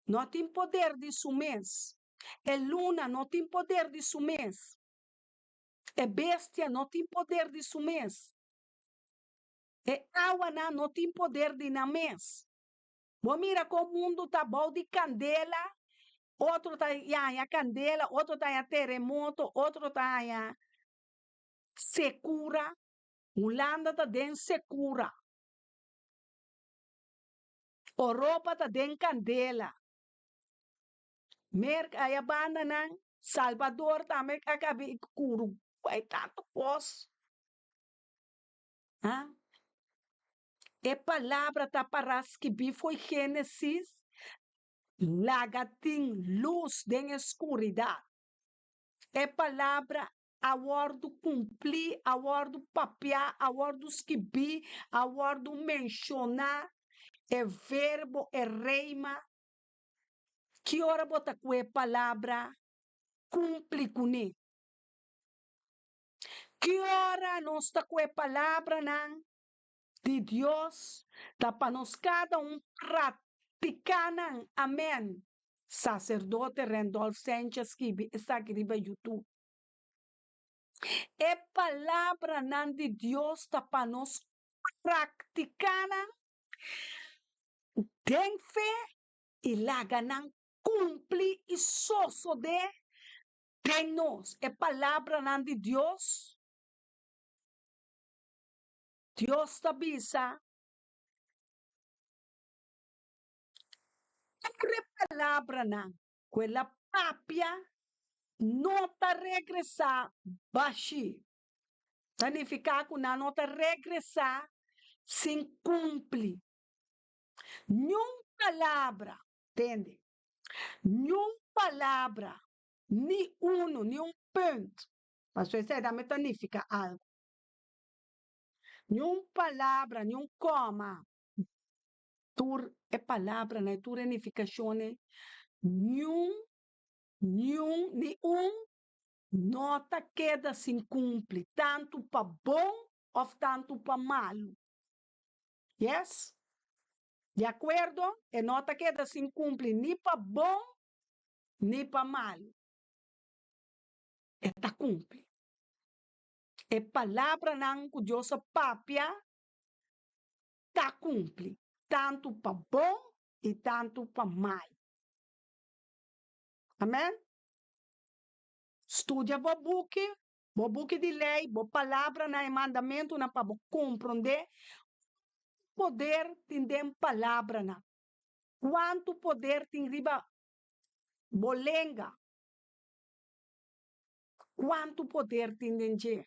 não tem poder de su mês. É luna não tem poder de su mês. É bestia não tem poder de su mês. É água não tem poder de na mês. Bom, mira como o mundo tá bom de candela, outro tá a candela, outro tá a terremoto, outro tá a secura. Holanda tá dentro secura. Europa tá dentro candela. Aí a banda não, Salvador também acabei curu. Vai tanto pós. É palavra tá paras que bi foi Gênesis. Lagatim, luz de escuridão. É palavra awardo cumprir, awardo papiar, awardo escrever, awardo mencionar. É verbo, é reima. Que hora bota com a palavra cumpre com ele. Que hora nós está com a palavra de Deus, tá para nós cada praticar, amém. Sacerdote Randolph Sanchez que está aqui no YouTube. É palavra de Deus tá para nós praticar, tem fé e lá ganhar cumprir e sosso de nós. É palavra de Deus. Deus está bisa. É palavra quella papia nota regressar baixi. Significa que na nota regressar sem cumpre. Nenhuma palavra, entende? Nenhuma palavra, nem ponto. Pastor, isso também significa algo. Nenhuma palavra, nenhum coma. Tur é palavra, né? Tur significação, nenhum nota queda sem cumpre, tanto para bom ou tanto para malo. Yes? De acordo? É nota queda sem cumpre nem para bom, nem para malo. Está cumpre. É palavra não que Deus papia, está cumpre, tanto para bom e tanto para mal. Amém? Estudia o book de lei, a palavra na mandamento na para compreender poder tem palavra na. Quanto poder tem riba bolenga? Quanto poder tem dentro?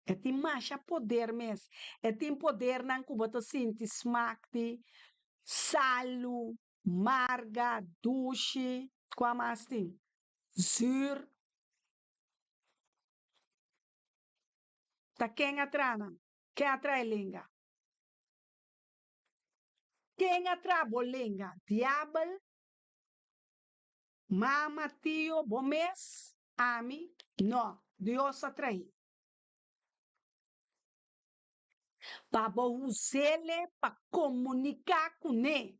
É tem mais poder mesmo. É tem poder não que você sente smack, salo, marga, duche, qual mais tem? Zur. Tá quem atrás? Quem atrás linga? Quem atrás bolenga? Diabo? Mama, tio, bomes? Ami? Não. Deus atrai. Para usá-lo para comunicar com ele.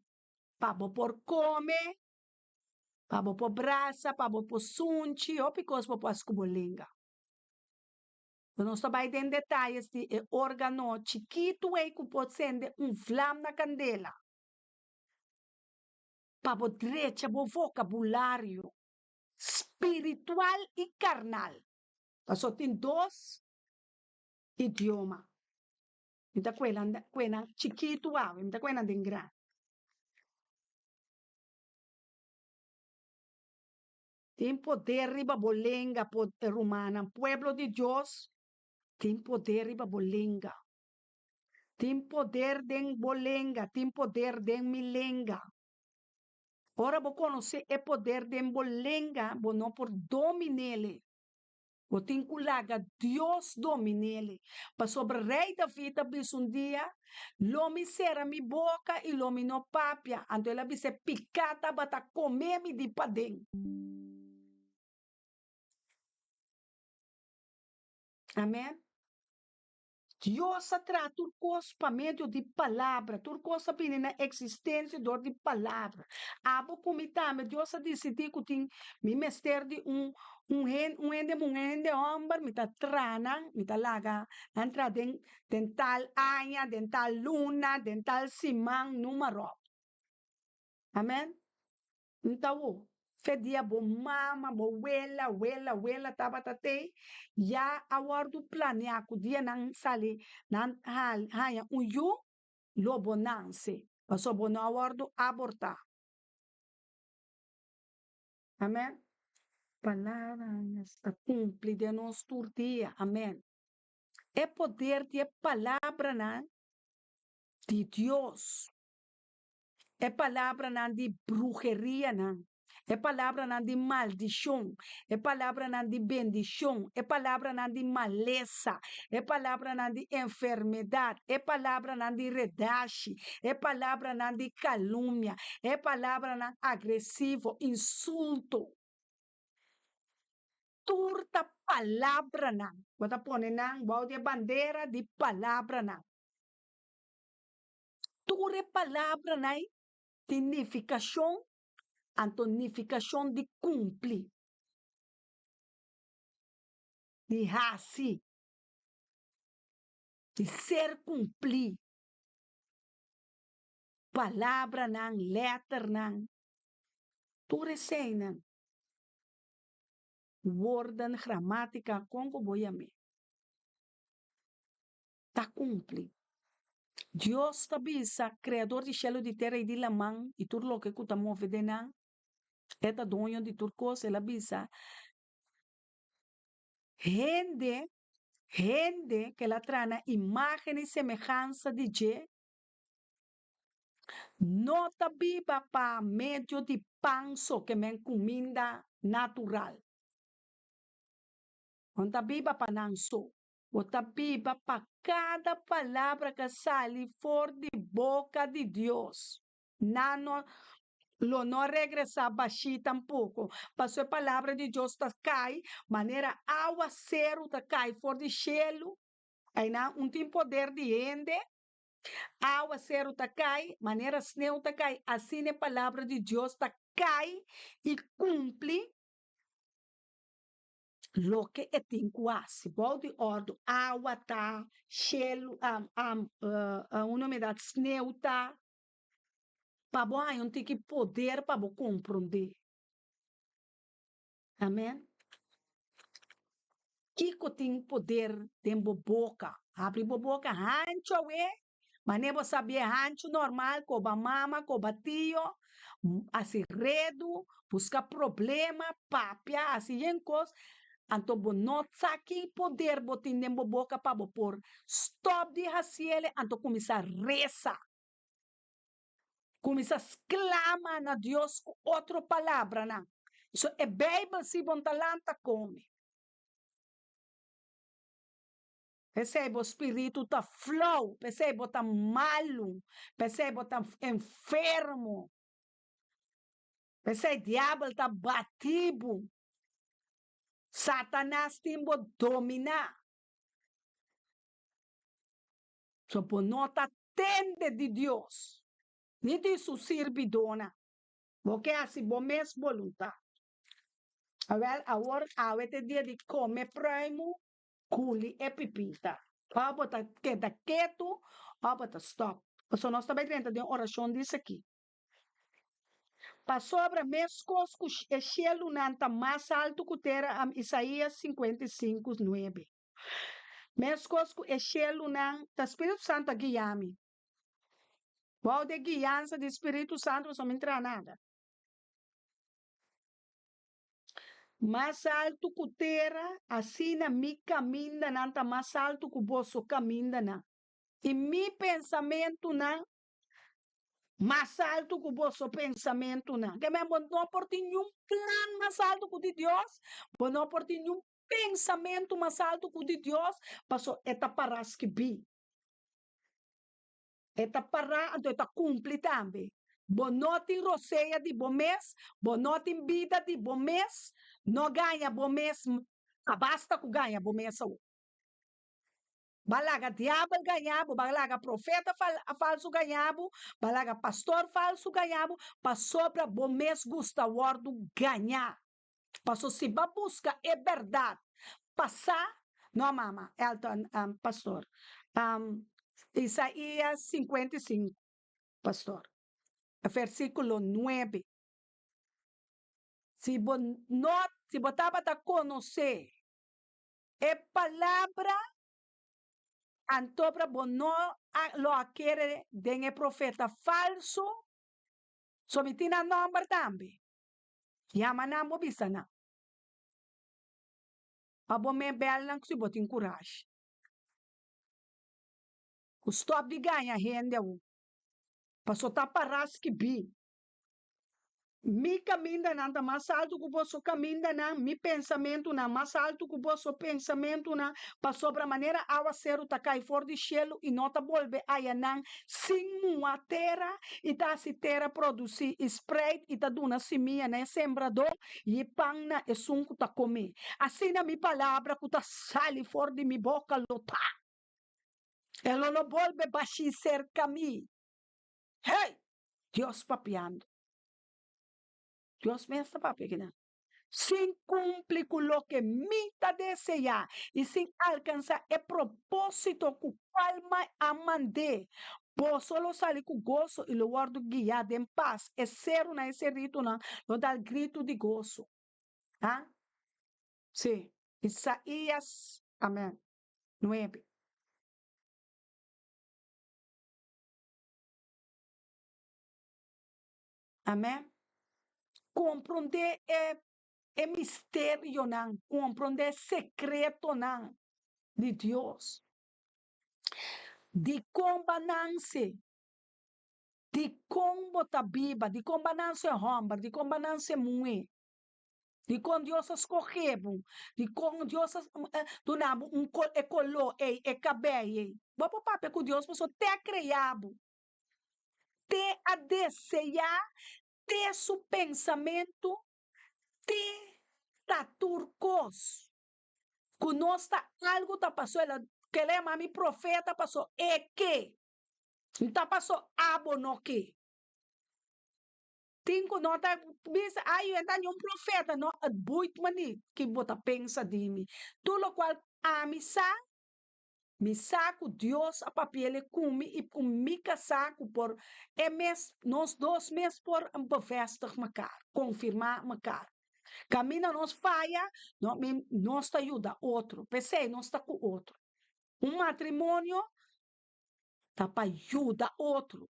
Para por comer, para por braça, para por sunchi, ou porque para escubolinga. Nós também tem detalhes de órgão chiquito que pode acender flama na candela. Para o direito, o vocabulário espiritual e carnal. Só tem dois idiomas. Então, quando chiquito, então quando tem grande. Tem poder riba bolenga romana. Pueblo de Deus tem poder riba bolenga. Tem poder den bolenga. Tem poder den milenga. Ora, vou conhecer o poder den bolenga, vou não por dominele. Vou tem que laga Deus dominele. Para sobre rei da vida, bis dia, lomi será mi boca e lomi no papia. Então ela bisa picata, bata comer mi di padeng. Amém? Deus trata tudo coisa para meio de palavra, tudo coisa para na existência de palavra. Abo comitame, Deus decidiu que tem me mestre de ende homem, me tá trana, me tá laga, entra dental aia, dental luna, dental simang, número. Amém? Então, fedia bo mama, bo wela, tabatate, ya awardu plania ku dia nang sali, nan haya uyu, lobo nanse. Paso bo no awardu aborta. Amém? Palavra está cumpre de nos dia. Amém? É poder de palavra de Deus. É palavra de brujeria É palavra de maldição, é palavra de bendição, é palavra de maleza, é palavra de enfermidade, é palavra de redache, é palavra de calúnia, é palavra agressivo, insulto. turta palavra na. Bota pone na, bau de bandeira de palavra na. Ture palavra na, significação, antonificação de cumprir. De raci. De ser cumprir. Palavra na, letra na. Ture sei na. Woorden, gramática, Congo boiame. Tá cumpre. Deus tabisa, criador de cielo de terra e de lamang, e tudo lo que cuta move de nan. Eta donho de turcos, ela bisa. Gente que ela trana imagem e semelhança de Je, nota biba pa meio de panso que men comida natural. Nota biba pa nanso. Nota biba pa cada palavra que sai for de boca de Deus. Nano lo no regresa baixi tampouco. Passou a palavra de Deus tá cai, maneira água cero tá cai for de cielo. Aí não tem poder de ende. Água cero tá cai, maneira sneu tá cai. Assim a palavra de Deus tá cai e cumpre lo que é tem quase. Bom de ordem, água tá, cielo, uma umidade sneu tá. Para bom, não tem que poder para bom compreender. Amém? Kiko tem poder dentro boca. Abre boca, rancho, mas nem você sabia rancho normal, coba mama, coba tio, assim, redo, busca problema, papia, assim, em coisa. Então, não sabe poder botar dentro boca para pôr stop de raciele, então começar a rezar. Começa a exclamar na Deus com outra palavra, não. Isso é Bíblia, se bom talanta come. Percebe, o espírito está flow, percebe, está malo, percebe, está enfermo. Percebe, o diabo está batido. Satanás tem que dominar. Só por não estar atende de Deus. Nem de sua servidona. Porque assim, bom mesmo voluntade. Agora, é dia de comer primo, culi e pipita. Bota queda quieto, bota stop. Então, nós também temos de oração disso aqui. Para sobre mescos que cielo nanta mais alto que terra, Isaías 55:9. Mescos que cielo nanta, Espírito Santo guia-me. Qual de guiança do Espírito Santo não me entra nada. Mais alto que terra, assim na mi caminha nanta mais alto que o vosso caminha. E mi pensamento na mais alto que o vosso pensamento na. Que mesmo não por nenhum plano mais alto que o de Deus, não por nenhum pensamento mais alto que o de Deus, passou eta paras que bi. Eta para, então eta cumpre também. Não tem roceia de bom mês, não tem vida de bom mês, não ganha bom mês, basta que ganha bom mês. Balaga diabo ganhabo, balaga profeta falso ganhabo, balaga pastor falso ganhabo, passou para bom mês gusta wardo ganhar. Passou se vai buscar é verdade. Passar, não mama, pastor. Isaías 55, pastor. Versículo 9. Se botava a conhecer é palavra, antobra bono lo aquere de profeta falso, somitina nombre também. Yamanamo bisana. Abo me belan que se botin coragem. O stop de ganha rende o. Passou tá paras que bi. Mi caminho nada mais alto que o vosso caminho não, mi pensamento não mais alto que o vosso pensamento não, para sobre a maneira ao ser o cai fora de cielo e nota volve a não, sim a terra e tá se terra produzir spread e tá duna semia né sembrador e pão na e sunco tá comer. Assim na mi palavra que tá sali fora de mi boca lota. Ela não volve baixi cerca mi. Hey, Deus papiando. Dios me está papiando. Sin cumplir con lo que mita desea y sin alcanzar el propósito que cual me amandé. Vos solo salir con gozo y lo guardo guiado en paz. Es ser una ese rito, no, lo da el grito de gozo. ¿Ah? Sí. Isaías, amén. 9. Amén. Compreender el misterio, não. Compreender secreto, não, de Deus. De combanança, de como tá biba, de combanança romba, de combanança mui, de com Deus escorrebo, de com Deus do nabo colou e cabelo, vamos papo com Deus pessoa te criado, te a desejar, te su pensamento, te taturcos, conosca algo tá passou ela que ele mami profeta passou e que não passou abono que. Tinko nota bisa ayo enta um profeta no buit mani que bota pensa de mim. Tudo qual a misa com Deus a papel cumi e comica saco por mês nós 2 meses por bevestig mekaar, confirmar mekaar. Camina nos falha, nós te ajuda outro. Pensei, nós está com outro. Matrimônio tá para ajuda outro.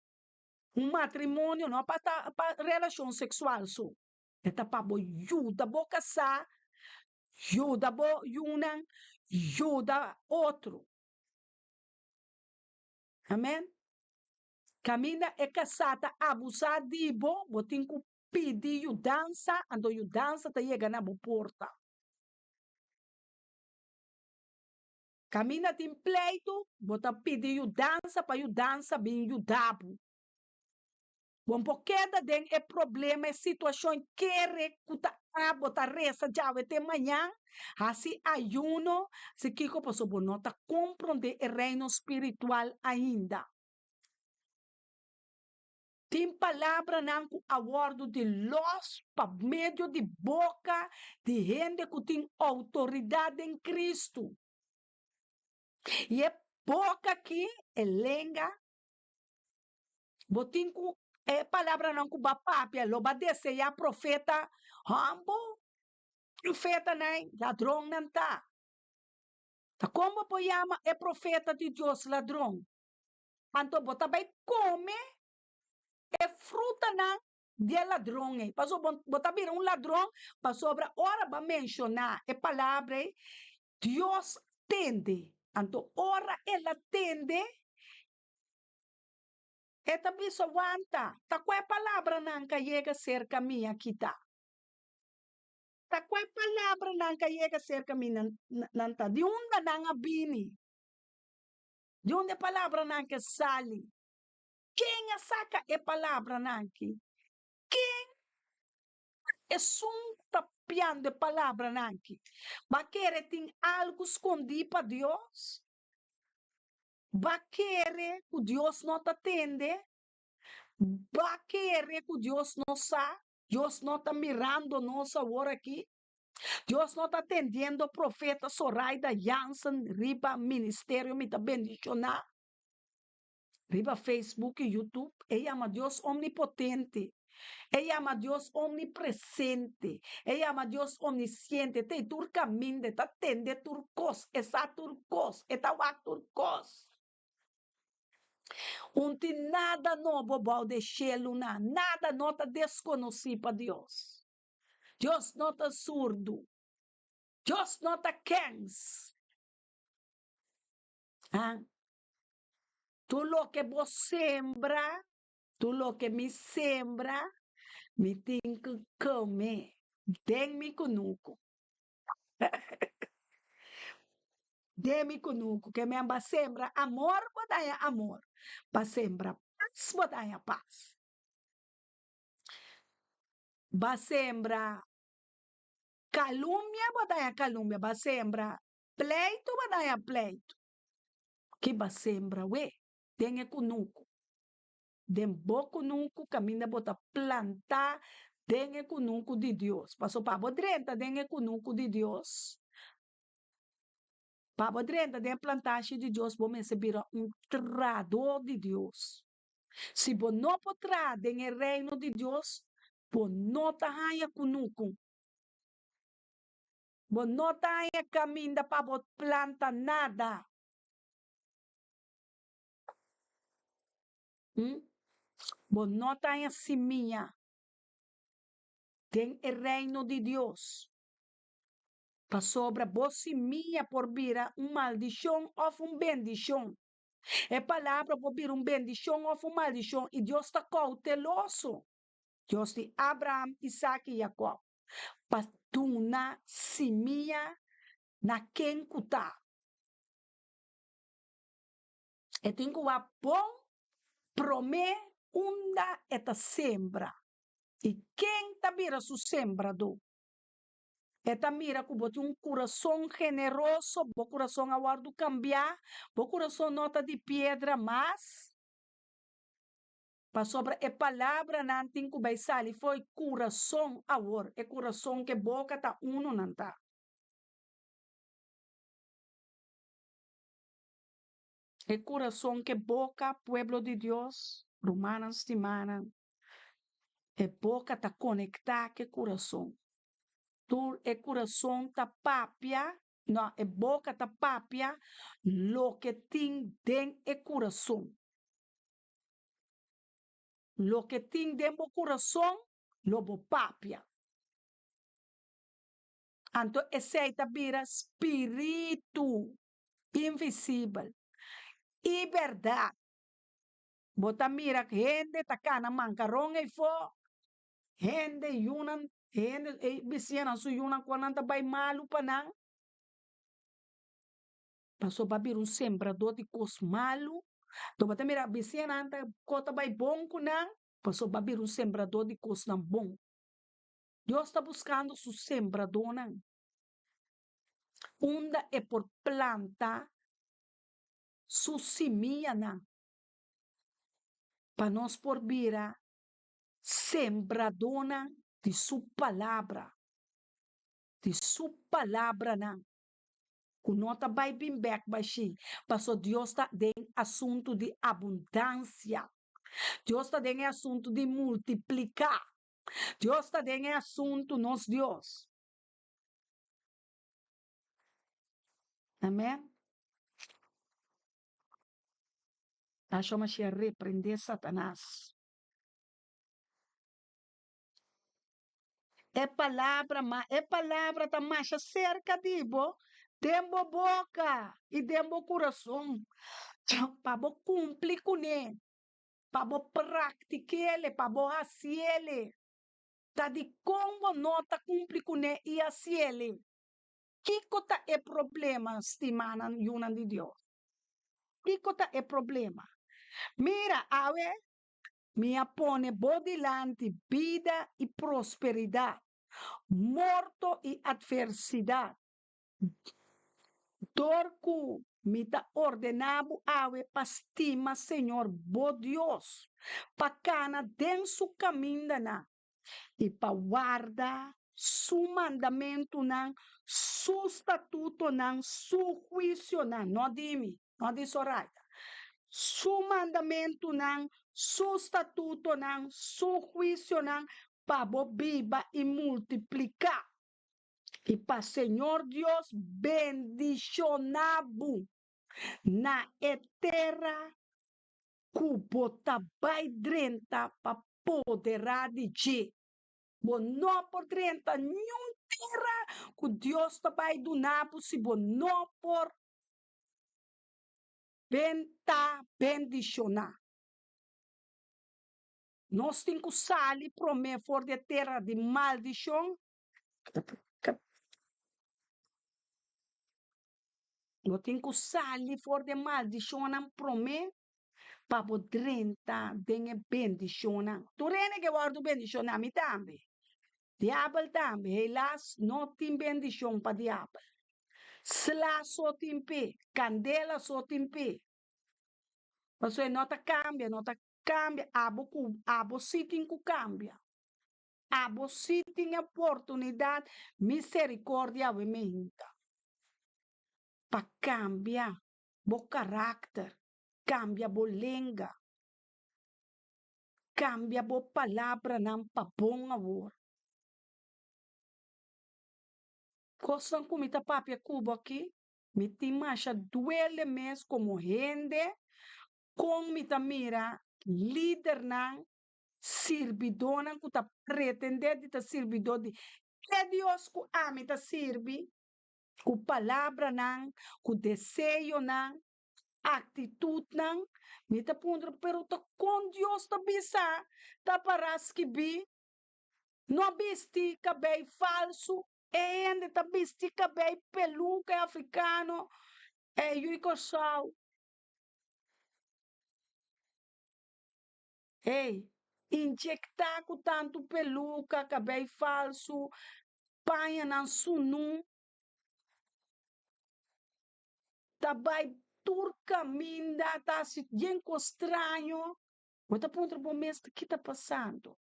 Matrimônio não para relação sexual só. É para ajuda bo casar, ajuda bo unan, ajuda outro. Amém? Camina é casada abusar de bo tem que pedir ajudança, ando ajudança tá chega na porta. Camina tem pleito, bota pedir ajudança para ajudança bem ajudado. Bom, porque tem é problema, é situação que recuta a botar reza já até manhã, assim ayuno, se que eu posso bonota compreender o reino espiritual ainda. Tem palavra não a bordo de los para meio de boca de gente que tem autoridade em Cristo. E é boca aqui, é lenga, botim com é palavra não com papapia, lo ba desejar profeta, humble, profeta não, ladrão não tá. Tá como apoiama é profeta de Deus ladrão? Então bota vai comer é fruta não de ladrão, passou bota vir ladrão, passou sobre hora ba mencionar é palavra, Deus tende, então hora ela tende. Esta bisa wanta, ta qual palavra não que chega cerca minha kita. Ta qual palavra não que chega cerca minha nanta. De onde não abini? De onde palavra não que sali? Quem saca é palavra não que? Quem é tapiando palavra não que? Vai querer tem algo escondido para Deus? Vai querer que Deus não te atende? Vai querer que Deus não sabe? Deus não está mirando nós agora aqui? Deus não está atendendo o profeta Soraida Jansen, riba ministério, me está bendicionar. Riba Facebook e YouTube. Ela ama Deus omnipotente. Ela ama Deus omnipresente. Ela ama Deus omnisciente. Tem tur caminho, está atende turcos. Essa turcos. Está o turcos. Não tem nada novo para deixar nada nota desconhecido para Deus. Deus não está surdo. Deus não está canso. Ah? Tu lo que vos sembra, tu lo que me sembra, Me tem que comer. Dê-me conuco. Dê-me conuco. Que me ba sembra amor, botaia amor. Ba sembra paz, botaia paz. Ba sembra calúnia, botaia calúnia. Ba sembra pleito, botaia pleito. Que ba sembra, we. Dengue conuco. Den boco nunco, caminha bota plantar, dengue conuco de Deus. Passou para bodrenta, dengue conuco de Deus. Para bodrenta, den plantagem de Deus, vamos receber trador de Deus. Se você não pode dengue reino de Deus, você não está aí conuco. Você não está aí caminho para você plantar nada. Você não está aí seminha. Tem o reino de Deus. Para sobra você minha por vira maldição ou bendição. É palavra por vir bendição ou maldição. E Deus está cauteloso. Deus de Abraão, Isaac e Jacob. Para tuna simia na quem cuta. E tem que bom promê unda eta sembra. E quem tá vira su sembrador? Eta mira que bote coração generoso, bo coração aguardo cambiar, bo coração nota de pedra, mas para sobre a palavra não tem que vai sair, foi coração agora, é coração que boca tá uno não tá. É coração que boca, pueblo de Deus, Romanos de mana, é boca tá conectar que coração. Tu é coração tá papia, não, é boca tá papia, lo que tem dentro é coração. Lo que tem dentro do coração, lobo papia. Então, esse vira espírito invisível e verdade. Bota mira que gente tá cana mancarrão e fo, gente yunan, gente biciana su yunan quando tá vai malu panang. Passou para vir sembrador de cos malu. Então, bota mira biciana anta cota vai bom kunang. Passou para vir sembrador de cos não bom. Deus está buscando su sembrador não. Unda é por planta su semilla não. Para nós por vira sembradona de su palavra. De su palavra não. O nota vai bem back baixi. Passou Deus está dentro assunto de abundância. Deus está dentro assunto de multiplicar. Deus está dentro assunto nos Deus. Amém? Nós chamamos de repreender Satanás. É palavra tá mais cerca de bo, dembo boca e dembo coração. Para bo cumprir com ele, para bo praticar ele, para bo fazer ele. Tá de como nota cumprir com ele e fazer ele. Que cota é problema, estimada Yuna de Deus? Que cota é problema? Mira, ave, me apone bodilante vida e prosperidade. Morto e adversidade. Dorco me tá ordenado ave pastima, Senhor, bo Deus, pa cana denso caminho na e pa guarda su mandamento nan, su estatuto nan, su juicio nan, não dime, não diz oraita. Su mandamento nan, su estatuto nan, su juicio nan, para viva e multiplicar. E para Senhor Deus bendicionado na terra cubota vai drenta para poder dizer. Não por drenta nenhum terra que Deus está vai do nabo se não por benta bendicionar. Nós temos que sair promê for de terra de maldição. Nós temos que sair for de maldição não promê para poder ter bendição. Tu rene que guarda bendição a mim também. Diabo também, elas não tem bendição para diabo. Slá só tem pé, candela só tem pé. Mas não está cambia, não está cambia. Abo sim tem que cambia. Abo sim tem oportunidade, misericórdia aumenta. Para cambiar o caráter, cambia a língua, cambia a palavra não para bom amor. Gostam como tá papia cubo aqui? Me tem macha duele mesmo como rende, com me tá mira líder não, servidor não, que tá pretender de tá servidor de que Deus que ama tá serve, com palavra não, com desejo não, atitude não, me tá pondo, pero tá com Deus tá bisa, tá paras que bi, não vesti cabelo falso, ainda tá vesti cabelo peluca africano, eu sal. Ei, injectar com tanto peluca, cabelo falso, panha na sunum, tá vai turca minda, tá se bem estranho. Você pode para o mestre que tá passando.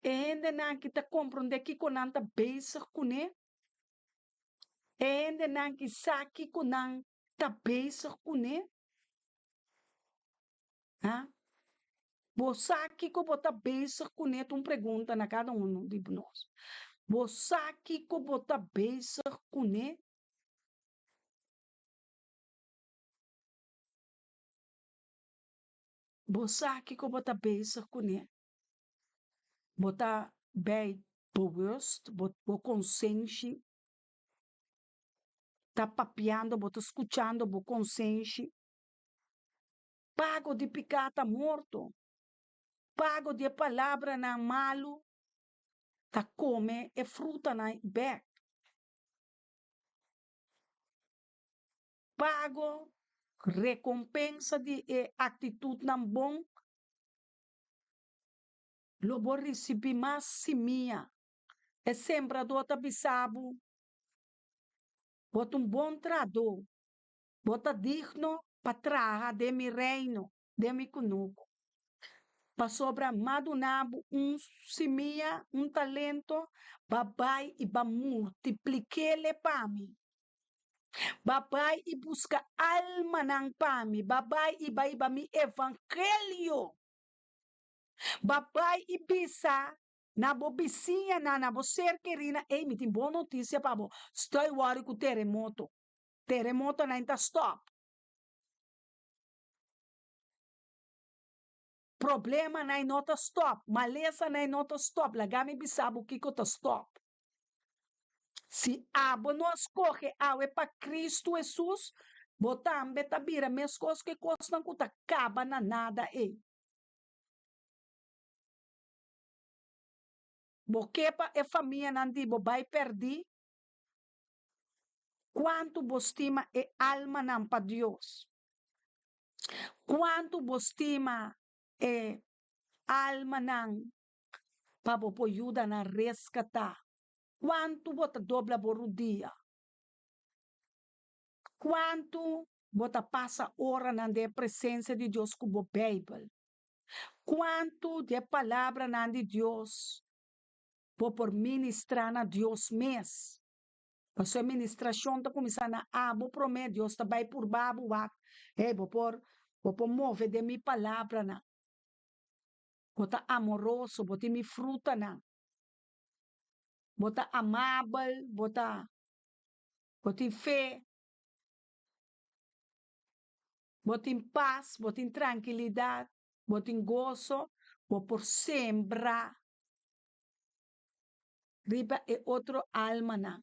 E ainda não que tá compreende que com não tá beijo com ele. E ainda não que sabe com não tá beijo com ele. Ah? Você que com bota beijo com ele, tu pergunta na cada um de nós. Você que com bota beijo com ele. Você que com bota beijo com ele. Bota bem gosto, bota consciente. Tá papiando, bota escutando, bota consciente. Pago de picata morto. Pago de palavra na malo. Tá come e fruta na bec. Pago recompensa de atitude na bom. Lobo recebi mais simia. É sembrador tá bisabo. Bota bom trador. Bota digno para traga de mi reino, de mi cunuco. Para sobra madunabo simia, talento, babai e ba multipliquele para mim. Babai e busca alma nang para mim. Babai e ba mi evangelho. Babai e bisa na bobicinha na você querida. Ei, me tem boa notícia para você. Estou worried com terremoto. Terremoto não está stop. Problema na nota stop, maleza na nota stop, lagami bisabo kiko to stop. Se abo nós corre awe para Cristo Jesus, botam betabira mes coisas que costam que acaba na nada Boquepa é família nandibo vai perder. Quanto bostima é alma não para Deus. Quanto bostima é alma não para bo ajuda na resgatar. Quanto bota dobla por dia? Quanto bota passa hora na presença de Deus com a Bíblia? Quanto de palavra na de Deus por ministrar na Deus mesmo? A sua ministração está começando a prometer Deus está vai por babu por mover de minha palavra na. Bota amoroso, bota mi fruta na. Bota amável, bota fé. Bota em paz, bota em tranquilidade, bota em gozo, por sembrar. Riba é outro alma na.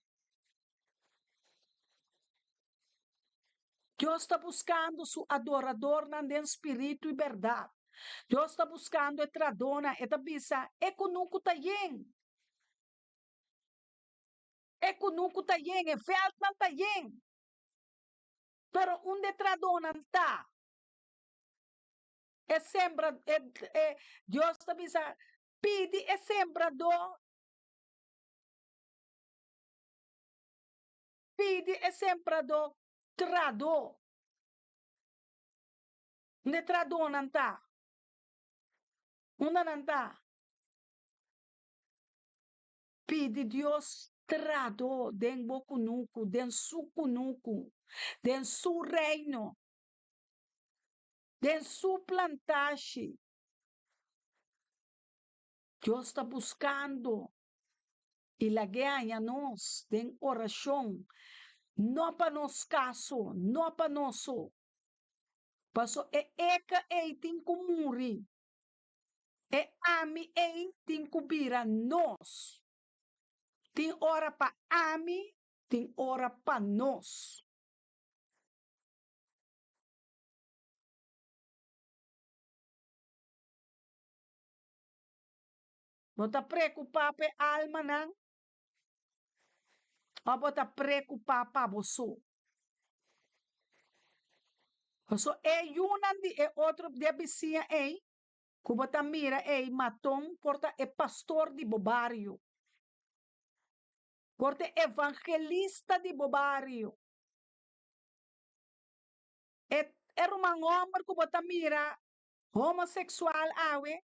Deus está buscando su adorador na den espírito e verdade. Deus está buscando etradona, etabisa, ekunuku tayen. Ekunuku tayen, veltan tayen. Pero onde tradona está? É sembra, Deus está bisa, pide é sembrador. Pide é sembrador, trador. Onde tradona está? Onde não está? Pide Deus trado den bocunuco, den su cunuco, den su reino, den su plantaje. Deus está buscando e la ganha nós, den oração, não para nos caso, não para nosso. Passo é eca ei tem que morrer. É ami ei tem que vira nós. Tem hora para ami, tem hora para nós. Bota preocupar pe alma não? Ou bota preocupar para você? Você é é outro de vizinha ei, que bota mira ei matou porta é pastor de bobario. Porta evangelista de bobario. É um homem que bota mira homossexual awe,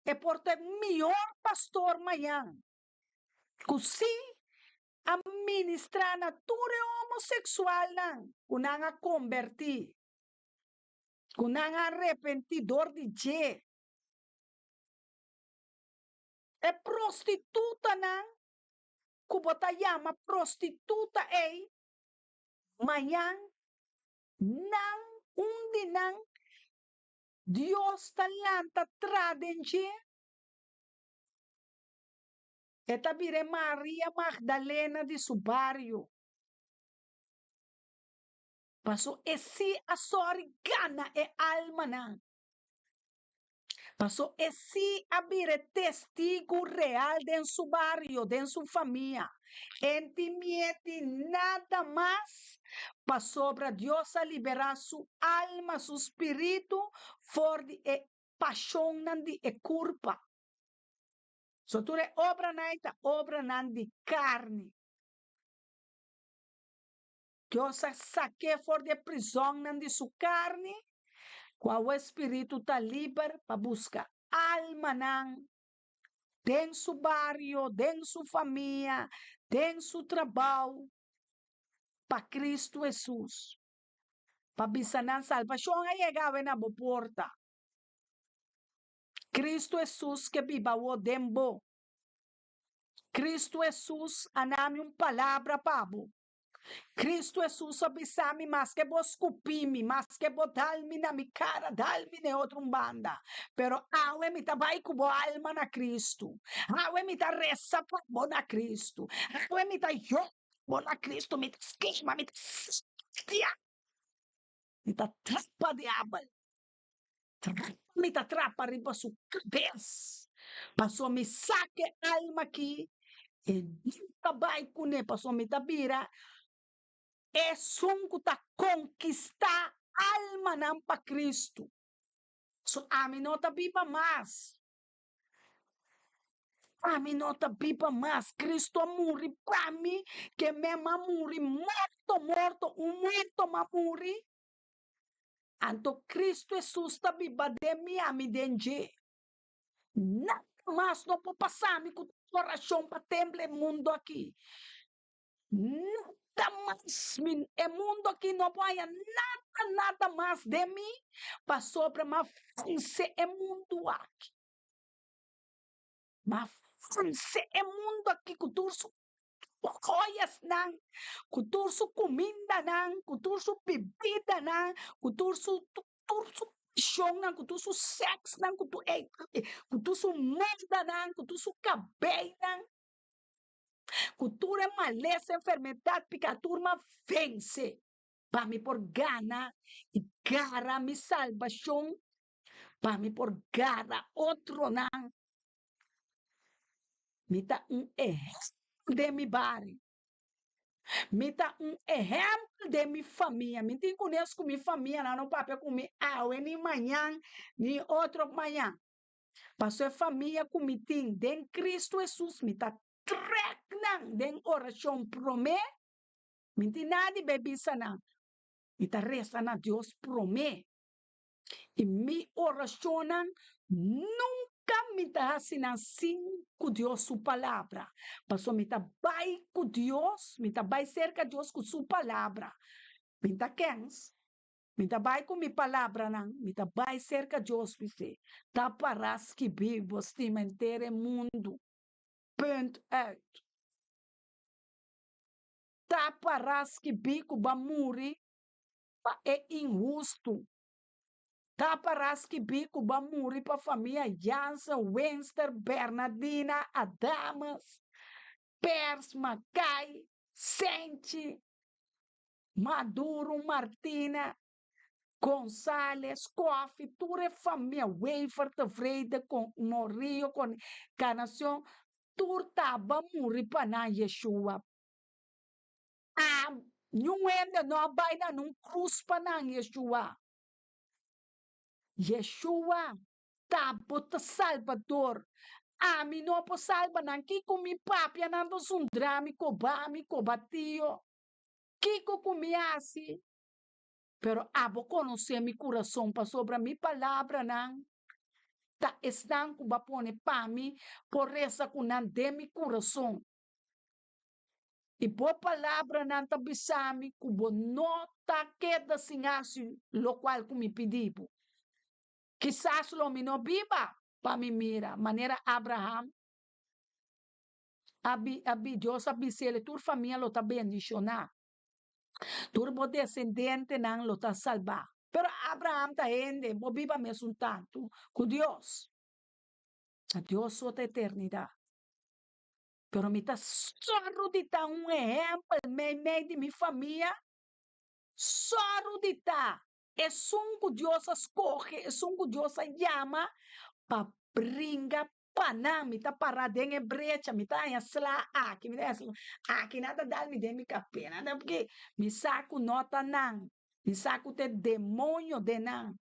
é porta melhor pastor manhã. Que se administrar na tudo homossexual não, que não convertir. Que não arrepentidor de je. É prostituta não, que bota chama prostituta ei, manhã não, onde não, Deus talanta tradenje. Eta vire Maria Magdalena de Subario. Passou esse a sorgana e alma não. Passou esse a vire testigo real de su barrio, de sua família. Entimiete nada mais passou para Deus a liberar sua alma, seu espírito, for de paixão de culpa. So tu é obra naita, obra nan de carne. Deus a saque for de prisão nan de sua carne, qual o espírito está livre para buscar alma nan, den su barrio, den su família, den su trabalho, para Cristo Jesus. Para bisanan salvação a chegar na boa porta. Cristo Jesus que viva o dembo. Cristo Jesus aname palavra pabo. Cristo Jesus avisame mais que vos cupimi, mais que botar-me na minha cara, dar-me na outra banda. Pero awe me vai com alma na Cristo. Awe me tá reza para na Cristo. Awe me tá yo na Cristo, me esquema, me tá trapa diabo. Me tá trapa riba su cabeça. Passou me saque alma aqui. E nunca vai com ele, passou me tabira. É sunco tá conquistar alma não para Cristo. So, a mim não tá viva mais. A mim não tá viva mais. Cristo morre para mim, que mesmo morre morto, mas morre. Então, Cristo Jesus tá viva de mim, a mim de nada mais não pode passar me com coração para temble mundo aqui. Nada mais, o mundo aqui não pode nada mais de mim, para sobre uma fonte é mundo aqui. Mas fonte é mundo aqui, com tudo joias não, com tudo comida não, com tudo bebida não, com tudo chão não, com tudo sexo não, com tudo moda não, com tudo cabelo não. Cultura é maleza, enfermidade, picaturma vence. para me por gana e gara mi salvação, para me por gara outro não. Me dá exemplo de mi barrio. Me dá exemplo de mi família. Me tem conheço com minha família, não papel com mi nem manhã, nem outro manhã. Passou a família com me tem, den Cristo Jesus, me tá trecnan, den oração promê, me tem nada de bebisa não. Me tá resta na Deus promê. E mi oração nunca me dá assim com Deus sua palavra. Passou me tá vai com Deus, me tá vai cerca de Deus com sua palavra. Me tá quens. Me tá vai com minha palavra não, me tá vai cerca de Deus você. Tá paras que vivo estima inteiro mundo. Ponto out. Tá paras que bico ba muri, é injusto. Tá paras que bico ba muri para família Jansen, Wenster, Bernardina, Adamas, Pers, Macai, Sente, Maduro, Martina, Gonçalves, Coffee, toda a família, Wafer, Tefreida, com Morio, com Canação, turtaba muri para na Yeshua. Não ainda não vai na num cruz para na Yeshua. Yeshua, tá bota Salvador. Mi não po salva nan kiko mi papi anando sundrami kobami kobatio. Kiko kumiasi. Pero abo conhecer mi coração para sobre mi palavra nan. Ta estão que va pone pa mi por essa kunan de mi coração. E por palavra nan ta bisami kubo nota queda sin asi lo qual ku mi pedibo. Quizás lo mi no viva pa mi mira maneira Abraham abi Deus abi se tur família lo ta bendicionar. Turbo descendente nan lo ta salvar. Pero Abraham ta ende, mo viva mesmo tanto com Deus. A Deus outra eternidade. Pero me tá só de dar exemplo meio de minha família. Só de dar. É que Deus escolhe, é que Deus chama para brincar pana, me tá parada em brecha, me tá em aqui, me aqui nada dá me de me capê, nada porque me saco nota não, me saco te demônio de não,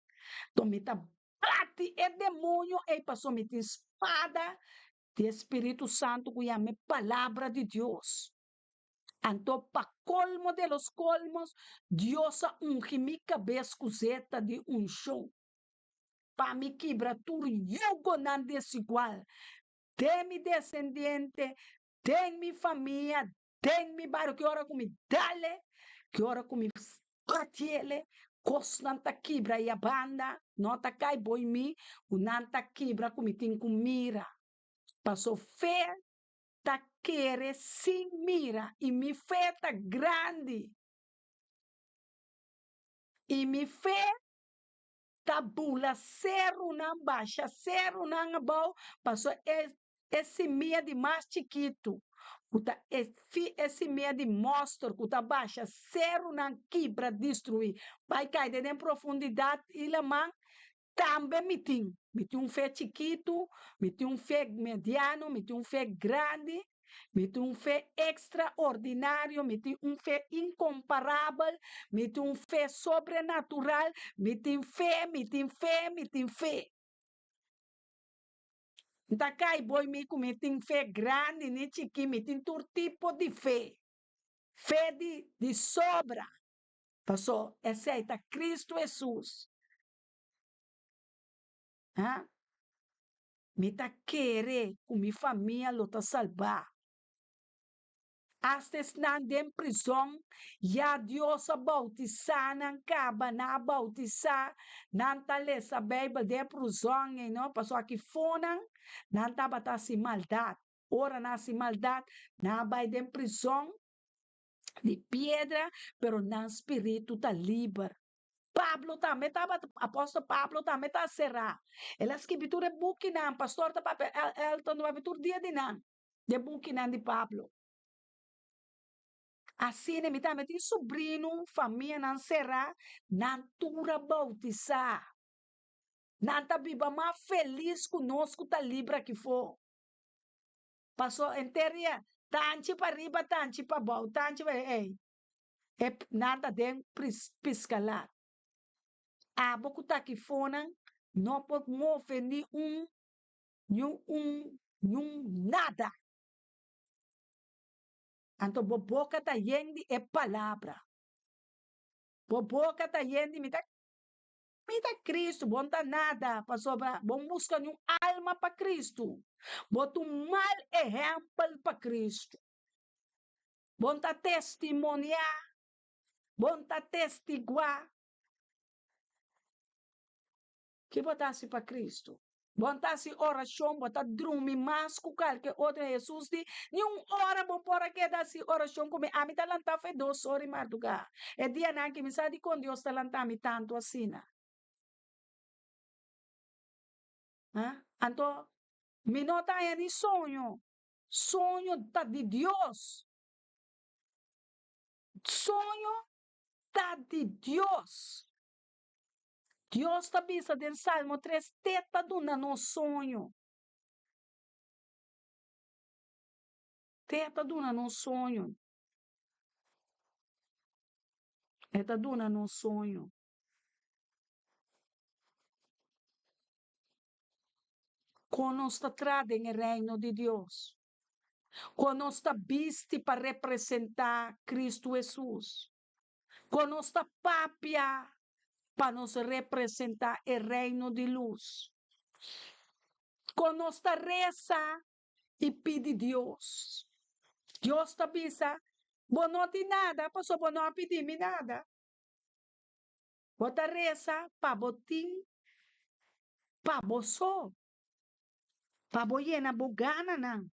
então me tá bate é demônio e passou me tem espada de Espírito Santo que é a palavra de Deus. Então, para colmo de los colmos, Deus unge mi cabeça coseta de unção. Para me quebrar tudo jugo não desigual. Tem mi descendente, tem mi família, tem mi barrio, que hora comi dale, que hora comi patiele, cosnanta quebra e a banda, nota cai boi mi, o nanta quebra comi tem com mira. Passou fé, tá querer sem mira, e mi fé tá grande. E mi fé tabula cerro não baixa, cerro não bom, passou esse meia de mais chiquito, esse meia de monstro, que tá baixa, cerro não quebra, destruir, vai cair dentro em profundidade, e lá man, também me tem fé chiquito, me tem fé mediano, me tem fé grande, me tem fé extraordinário, me tem fé incomparável, me tem fé sobrenatural, me tem fé, me tem fé, me tem fé. Então, cai boi me tem fé grande, nem chiquinho, me tem todo tipo de fé. Fé de sobra. Passou, aceita Cristo Jesus. Me tá querer com minha família lo tá salvar. Hasta estão em prisão, já Deus a bautizar, não acaba na bautizar, não tá lessa Bíblia de prisão, não passou aqui fora, não tá batendo assim maldade, ora nasce maldade, não vai de prisão de pedra, pero não espírito tá livre. Pablo também estava, apóstolo Pablo também está cerrado. Ela escreveu de Buquinan, pastor da papel, ele está no aventura dia de nan, de Buquinan de Pablo. Assim, me tá meti sobrinho, família não será, não tura bautizar. Não tá biba mais feliz conosco, tá livre que for. Passou inteira, tanto para riba, tanto para baixo, tanto para, ei. É nada de piscalar. A boca tá aqui fora, não pode mover nada. Então, boca tá yendo é palavra. Boca tá yendo, me dá Cristo, bom tá nada, passou para, bom buscar um alma para Cristo. Bota um mal exemplo para Cristo. Bom tá testemunhar, bom tá testiguar. Que botasse para Cristo. Botasse oração, botar dormir mais com qualquer outro Jesus. Nenhuma hora bom por aqui desse oração como a mim talanta foi 2 horas madrugada. É dia na que me sabe com Deus talanta me tanto assim. Então, me nota aí sonho. Sonho tá de Deus. Sonho tá de Deus. Deus está bisa del Salmo 3, teta duna no sonho. Teta duna no sonho. Teta duna no sonho. Quando está trada em reino de Deus. Quando está viste para representar Cristo Jesus. Quando está papia para nos representar o reino de luz. Quando está reza e pede Deus. Deus está bisa, vos não tem nada, pastor, vos não pedir nada. Bota reza para botim, para boso, para boiena bogana não.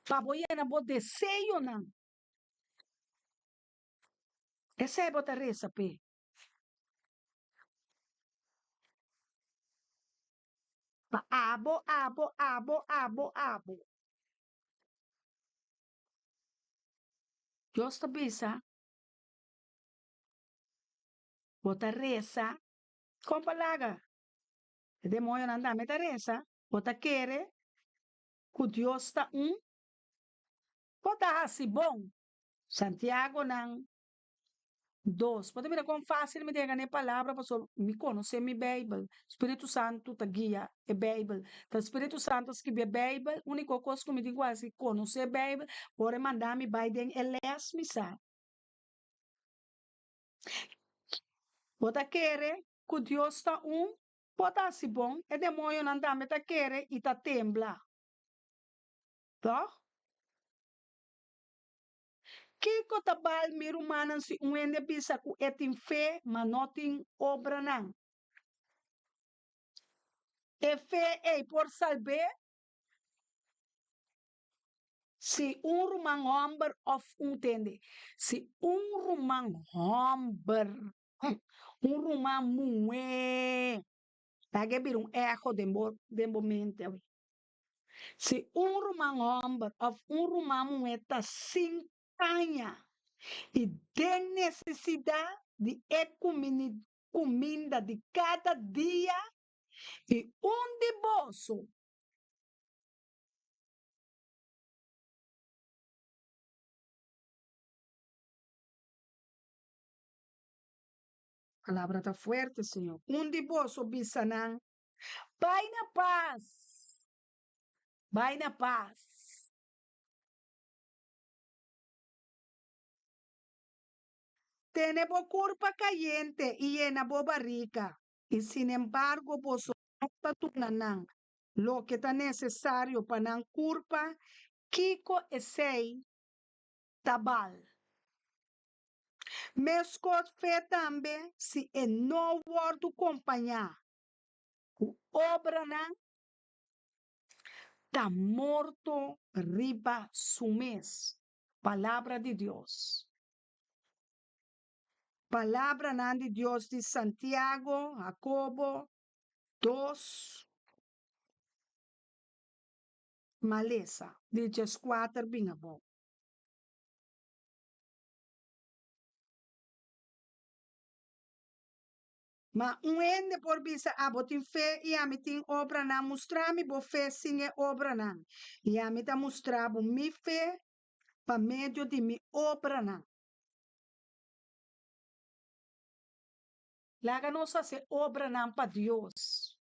Para boiena bo desejo não. Essa é bota reza, pe. Pa abo. Deus está bisa, bota reza, compalaga. Demônio não dá meta reza, bota querer, que Deus está bota assim bom. Santiago não. 2. Pode mirar com fácil me diga a palavra, pastor, me conhece mi Bible. Espírito Santo te guia a Bible. O Espírito Santo escreve a Bible, única coisa que me digo assim, conhece a Bible, pode mandar me Biden eles me sabe. Bota querer que Deus está bota assim bom, e demônio não dá me tá querer e tá tembla. Tá? Que cotabal mir humano se ende bisa ku etin fé, mas não tem obra não. E fé é por salvar se rumang homber of tende. Se rumang homber, rumang mué, lagi bir echo de momento. Se rumang homber of rumang mué ta sincanha e tem necessidade de comida de cada dia e de bolso. A palavra está fuerte, Senhor. De bolso bisanang. Vai na paz. Vai na paz. Tiene bo curpa caliente y llena bo barriga. Y sin embargo, vos no tunanan. Lo que está necesario para nan curpa, kiko esei tabal. Mescot fe también si en no wordo companhia. O obra nan tá morto riba sumes. Palavra de Deus. Palavra nan de Deus de Santiago, Jacobo 2, maleza, de 4 binabo. Ma ende por bisa abotin fe e ami tin obra na mostrami bo fe singe obra na. E ami ta mostrabo mi fe pa medio de mi obra na. Laga nos hace obra na pa Dios.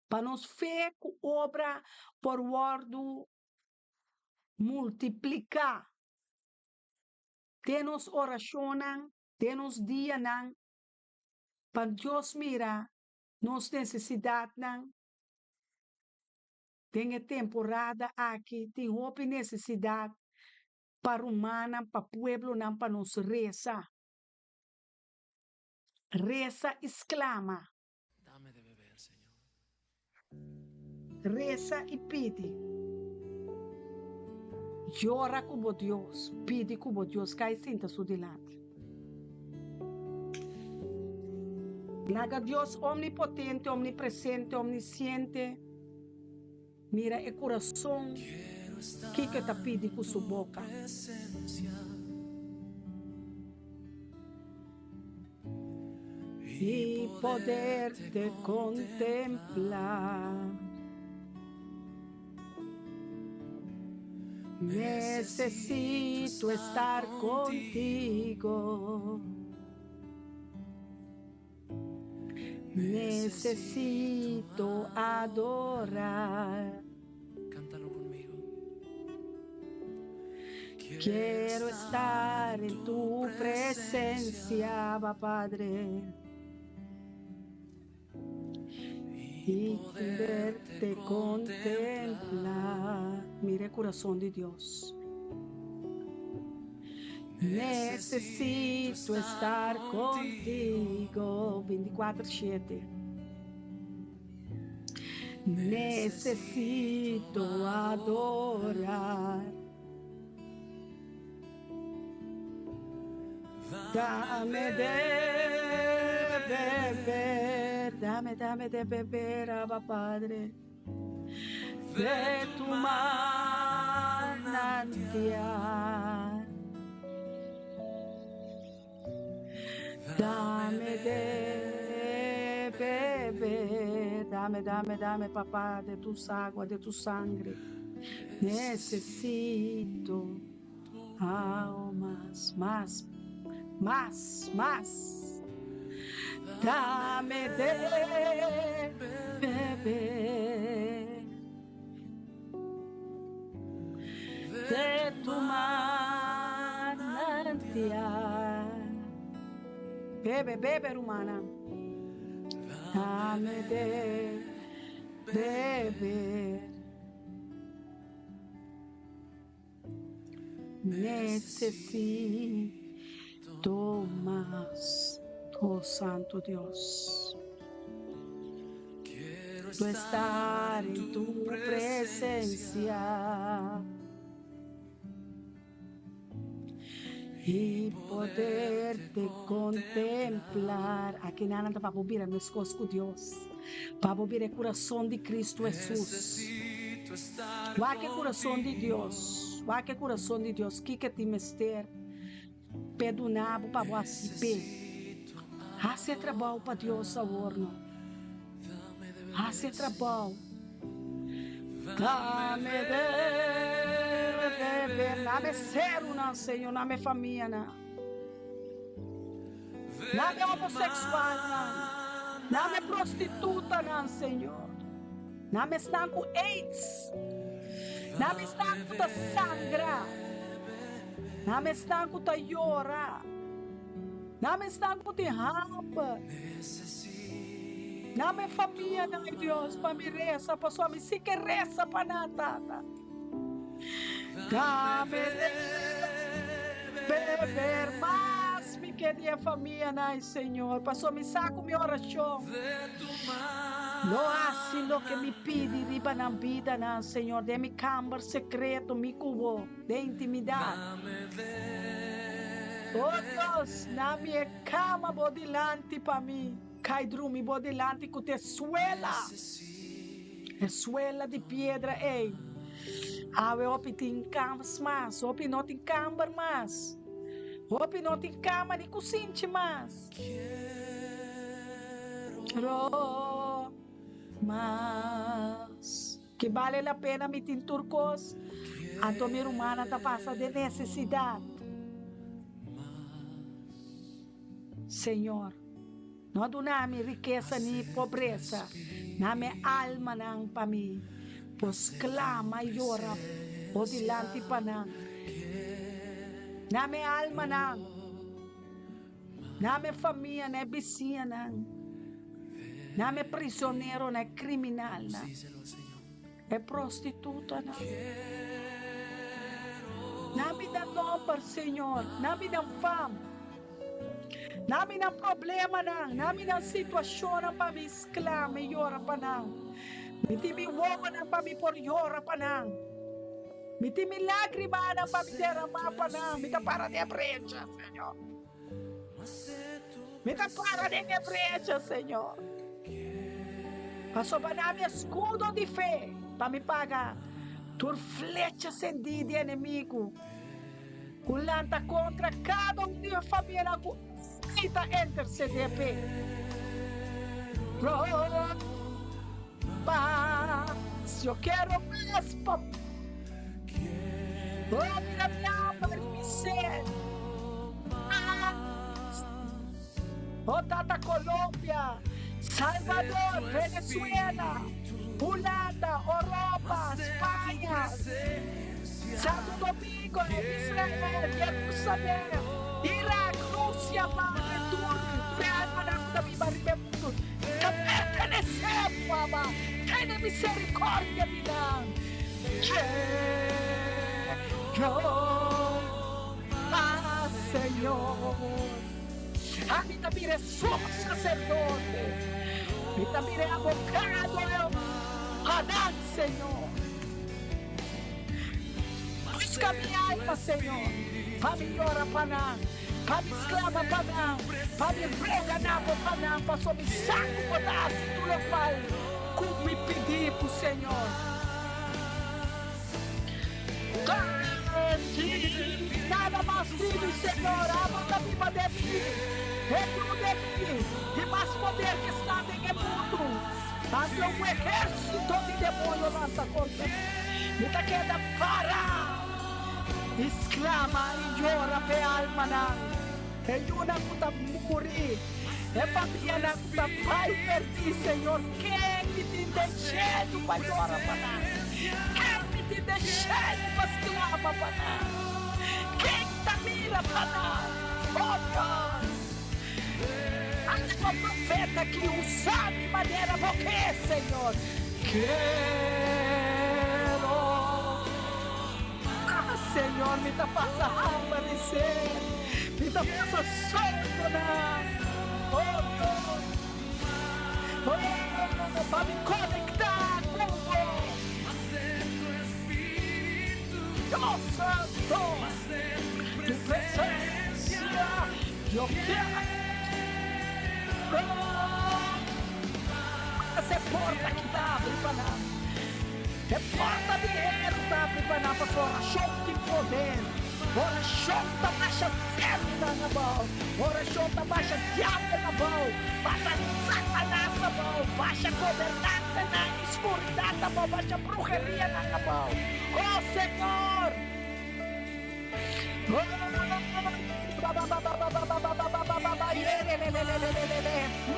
Pa nos fe ku obra por wordo multiplicar. Tenos oracionan, tenos dia nan. Pa Dios mira nos necesidad nan. Tem temporada aqui, tem roupa necessidade para humana, para pueblo, não para nos reza. Reza exclama. Dame de beber, Señor. Reza e pede. Llora como Deus, pede como Deus, cai senta su delante. Laga Deus omnipotente, omnipresente, omnisciente. Mira o coração que está pedindo com sua boca. E poder te contemplar. Necesito estar contigo. Necesito adorar. Cántalo conmigo. Quiero estar en tu presencia, va Padre, y poderte contemplar. Mire el corazón de Dios. Necesito estar contigo 24/7. Necesito adorar. Dame de beber, dame de beber, Abba Padre, de tu manantial. Dame de beber, dame, papá, de tus aguas, de tu sangre. Necesito más. Dame de beber de tu manantial. Bebe, hermana. Dame de beber. Necesito más, oh Santo Dios. Quiero estar en tu presencia y poderte contemplar. Aqui nada para ouvir as coisas com Deus, para ouvir o coração de Cristo Jesus. Lá que coração de Deus, lá que coração de Deus, que te mister, pedunabo para você pé. Hace trabalho para Deus agora, hace trabalho. Dame de beber, dame cero, não, Senhor, dame família, não. Dame homossexual, não. Dame prostituta, não, Senhor. Dame estanco AIDS. Dame estanco da sangra. Dame estanco da llora. Dame estanco de rapa. Dame família, não, Deus, para me reza, para sua mãe, se que reza para nada. Dame de beber mais, me queria família, não, Senhor, para sua mãe, saco minha oração. Não assim lo que me pede, riba na vida, não, Senhor, de mi câmara secreto, mi cubo, de intimidade. Oh Deus, na minha cama, bodilante para mim. Cai drumi bodilante com te suela de pedra, ei. Ave opi tin camas mas, opi não tin cambar mas, opi não tin cama de cozinha mas. Quiero más. Que vale la pena mitin turcos. Anto mi rumana ta pasa de necesidad. Senhor, não doname riqueza nem pobreza, name alma nang pa mi, pois clama e ora o dilante pa nang. Name alma nang, name família ne vizinha nang, name prisioneiro ne criminal nang, é prostituta nang. Name da nombre, Senhor, name da fama. Namin ang problema nang, namin ang sitwasyon ang pamisklama yora pa nang. Mitimiwawan ang pamipor yora pa nang. Mitimilagriman ang pamiterama pa nang. Mitapara de brecha, Senhor. Mitapara de brecha, Senhor. Pasoba namin escudo de fé, pamipaga, tur flecha acendida de inimigo. Culanta contra cada um de família Ita enter CDP. Paz, eu quero mais, papai. Outra minha mãe, ser. O Tata Colômbia, Salvador, Venezuela, Holanda, Europa, Espanha, Santo Domingo, Israel, Jerusalém, Iraque, Rússia, Madre, tudo, alma na da minha barriga, tudo. Pertenecemos, Baba, tem misericórdia, minha. Senhor, a mim também é sumo sacerdote, e também é abogado, Adão, Senhor. Busca minha alma, Senhor, para melhorar para nós. Para me escrava para não, para me pregar para não, para sob saco botar tu lo pai, como me pedir para o Senhor. Nada mais vive, Senhor, a mão da viva de mim, tudo de mim, de mais poder que está em mundo. Havia um exército de demônio lança contra mim. Me está querendo parar. Exclama e llora pe alma nang. E yuna kuta muri. E família na kuta pai perdi, Senhor. Quem me te deixando para llora para nang? Quem me te deixando para exclama para nang? Quem tá mira para nang? Oh Deus! Aquele profeta que usa de maneira porque, Senhor. Senhor, me dá passa alma de ser, me dá passa solto na, para me conectar com Deus Santo, tu presença, eu quero, essa porta que dá abre para nós. É porta de herda para nós, oração de poder, oração da baixa certa na mão, oração da baixa diabo na mão, baixa satanás na mão, baixa governança na escuridão na mão, baixa bruxeria na mão. Oh Senhor!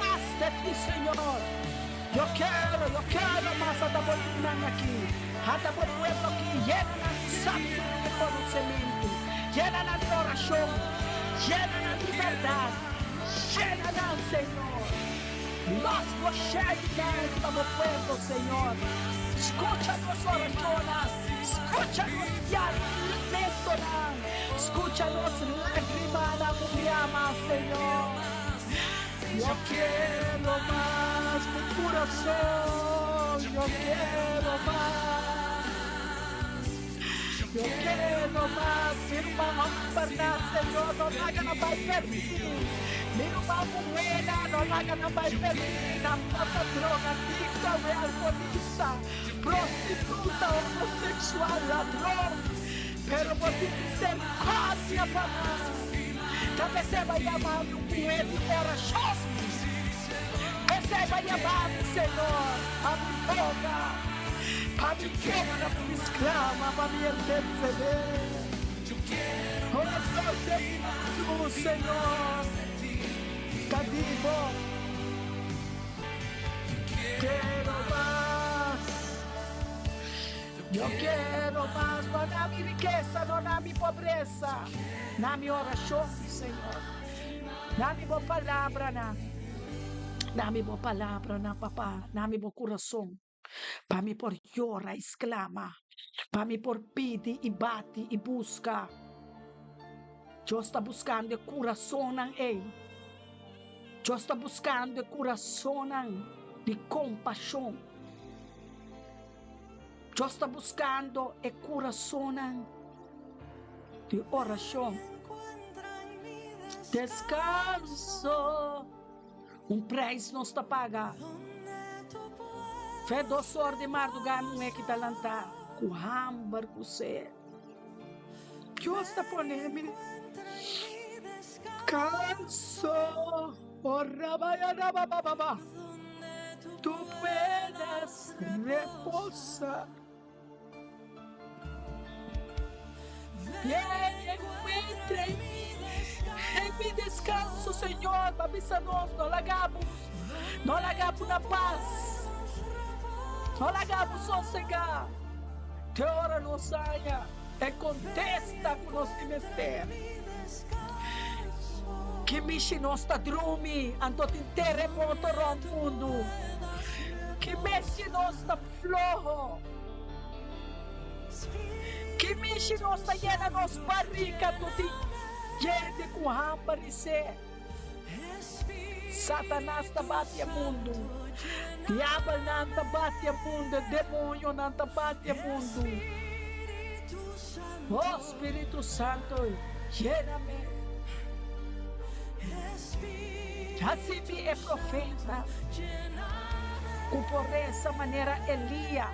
Mas de ti, Senhor! Eu quero mais da bolina aqui, a pueblo aqui, llena de santo de conhecimento, llena de oração, llena de verdade, llena, Senhor. Nós gostamos como pueblo, Senhor. Escucha nossas orações, escucha nosso lamento, escucha nossas lágrimas na mulher, Senhor. Eu quero mais do coração, eu quero mais, ser uma lámpara, Senhor, não haga na vai perder, ser uma moeda, não haga na vai perder, na nossa droga, adicta, alcoolista, prostituta, homossexual, ladrão, pero por ti misericórdia para nós. Talvez você vai chamar um coelho de oração. receba e abate, Senhor, a minha boca, para me quebra, para me exclama, para me interceder. Oh, Senhor, está vivo. Quero mais. Eu quero mais, não na minha riqueza, não na minha pobreza, na minha oração, Senhor. Na minha boa palavra, na minha boa palavra, papá, na minha boa coração. Para me por llora, exclama, para me por pide e bate e busca. Deus está buscando o coração ei. Deus está buscando o coração de compaixão. Deus está buscando o coração de oração. Descanso. Preço não está paga. Fé do sor de madrugada não é que está lançado. Com hambar com você. Deus está ponendo. Descanso. Tu puedes reposar. Encuentra en mi descanso, Señor. Babisanos, no lagamos na paz. No lagamos sossegar. Te ora nos saia e contesta com nos ministérios. Que mexe nossa drume, ando em terremoto rompundo. Que mexe nossa flojo. Que mexe nossa llena nos barriga, tudo gente com rampa de ser. Satanás está bate mundo. Diabo não está bate mundo. Demônio não está bate mundo. Oh Espírito Santo, llena-me. Assim é profeta. Com por essa maneira Elia.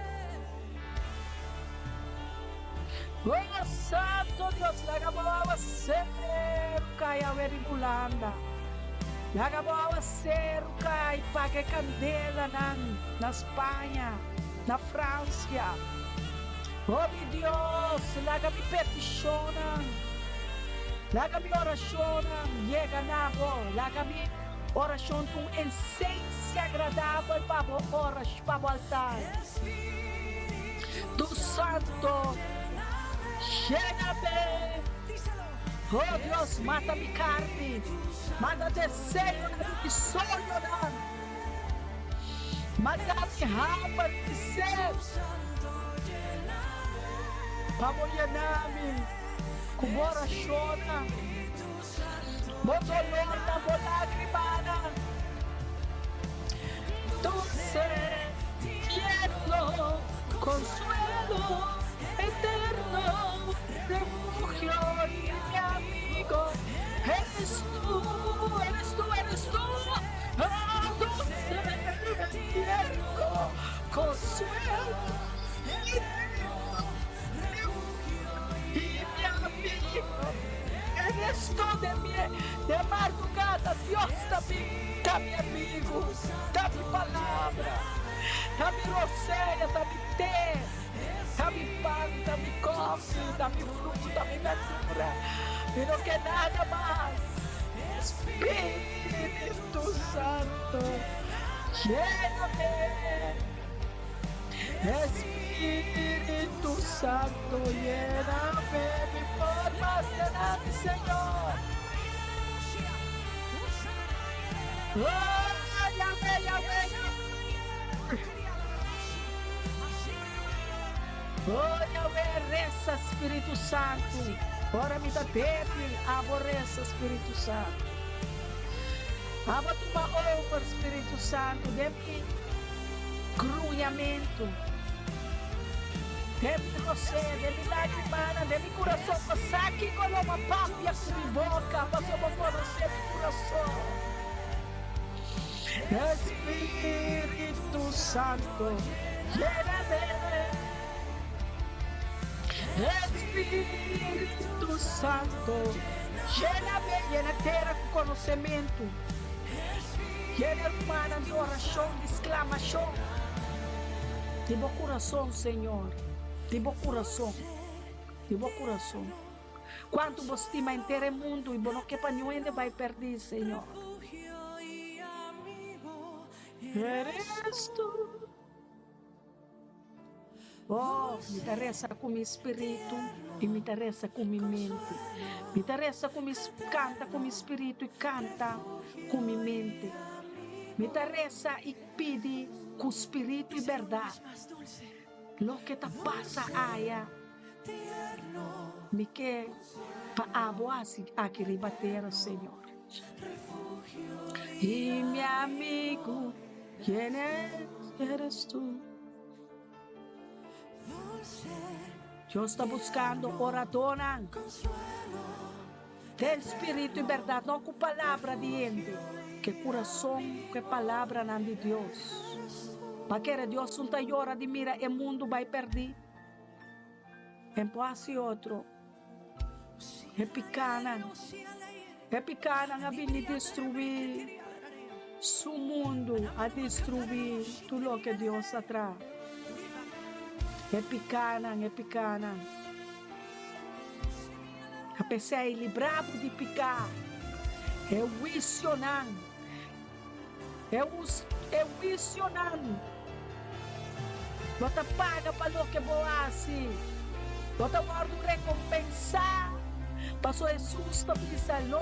Oh Santo Deus, lagabawa ser kaya veribulanda. Lagabawa ser kaya pague candela na Espanha, na França. Oh meu Deus, laga me peticionam. Laga me oração, llega na boa, laga me oração com essência agradável para o altar. Do Santo, llena-me. Oh Deus, mata minha carne, mata desejo de sonho, mata minha alma de ser. Para llenar-me. Com oração, dolor, lágrima, dulce, tierno, consuelo, eterno, refugio y mi amigo. Eres tú, oh, dulce, tierno, consuelo. Eres tú de madrugada, Dios está mi amigo, está mi palabra, está mi roseira, está mi té, está mi pan, está mi coffee, está mi fruta, está mi verdura, pero que nada más. Espíritu Santo, lléname. Espíritu Santo, lléname, mi forma será mi Señor. Oh, llame. Oh, Yahweh, reza Espíritu Santo. Ora me dá débil, aborreça Espíritu Santo. Aba tua honra, Espíritu Santo, dê-me grunhamento. Dê-me você, dê-me lágrima, dê-me coração, saque com uma pápia com minha boca, mas eu vou conhecer meu coração. Espírito Santo, llena-me. Espírito Santo, llena-me, llena a terra com conhecimento. Llena, hermana, de oración, de exclamación. Tipo coração, Senhor. Tipo coração. Tipo coração. Quanto você estima inteiro o mundo e não que para ninguém vai perder, Senhor. Eres tu. Oh, me interessa com meu espírito e me interessa com minha mente. Me interessa com canta com meu espírito e canta com minha mente. Me interessa e pede com espírito e verdade. Lo que te passa aí, me quer para aboar-se aqui rebater, Senhor. E meu amigo, quem eres tu? Deus está buscando oradora. Tem espírito e verdade, não com palavra de gente. Que coração, que palavra não de Deus. Para que Deus não está hora de mira, o mundo vai perder. Empoasse outro. É picana a vir destruir seu mundo, a destruir tudo o que Deus atrás. É picana. A pessoa é librado de picar. É visionando. É visionando. Você paga para o que você você pode recompensar. Pastor Jesus está não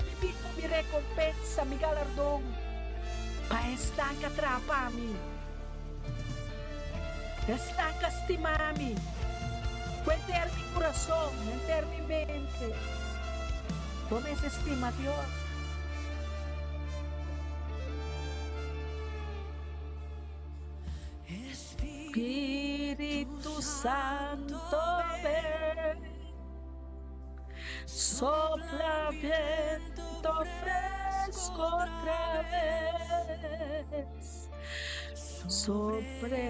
me recompensa, me galardão. Para estar que atrapa a mim. Estar que estimar a mim. Cuenter mi coração, cuenter mi mente. Como se estima Deus? Espírito Santo ven, sopla viento fresco otra vez sobre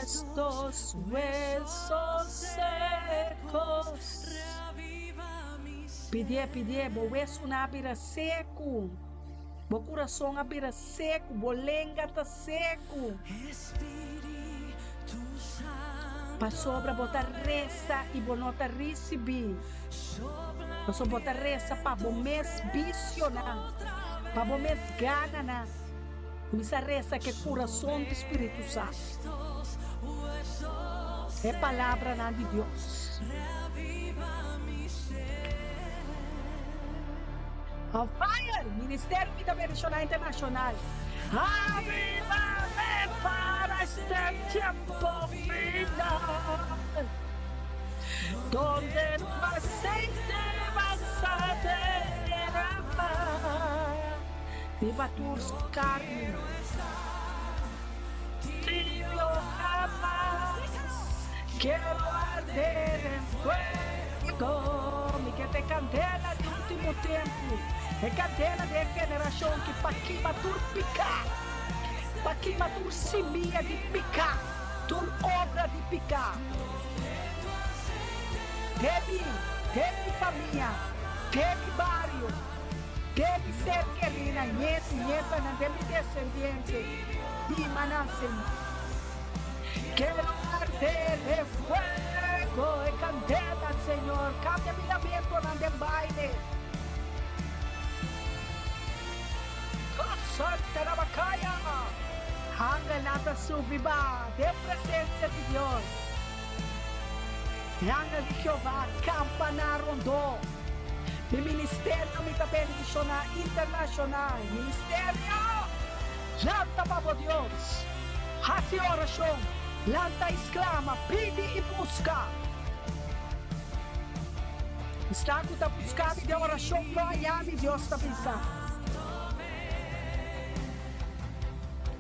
estos huesos secos. Pedir, bo hueso na abira seco, bo coração abira seco, bo lenga tá seco. Para sobra botar reza e bonota receber. Para sobra botar reza para bom mês visionar, para bom mês gana. Missa reza que coração do Espírito Santo. É palavra de Deus. On fire! Ministério Vida Missionária Internacional. Avívame para este tiempo final, donde tu aceite vas a derramar. Viva tus carnes, tibio jamás, quiero arder en fuego. Mi que te candela de último tiempo, é candela de geração que para que matur picar, para que matur semilla de picar, tu obra de picar. Teve família, teve barrio, teve ser querida, nieta, não teve descendente, e manacem. Quero arder de fuego, é candela, Senhor, cambia minha mente, não de baile. Santa na Bacaya, hanga nata subiba, de presença de Deus. Hanga de Jeová, campana rondou. De ministério missionário internacional, ministério, janta para Deus. Hace oração, lanta exclama, pede e busca. Está com a buscada de oração, glória de Deus está pensando.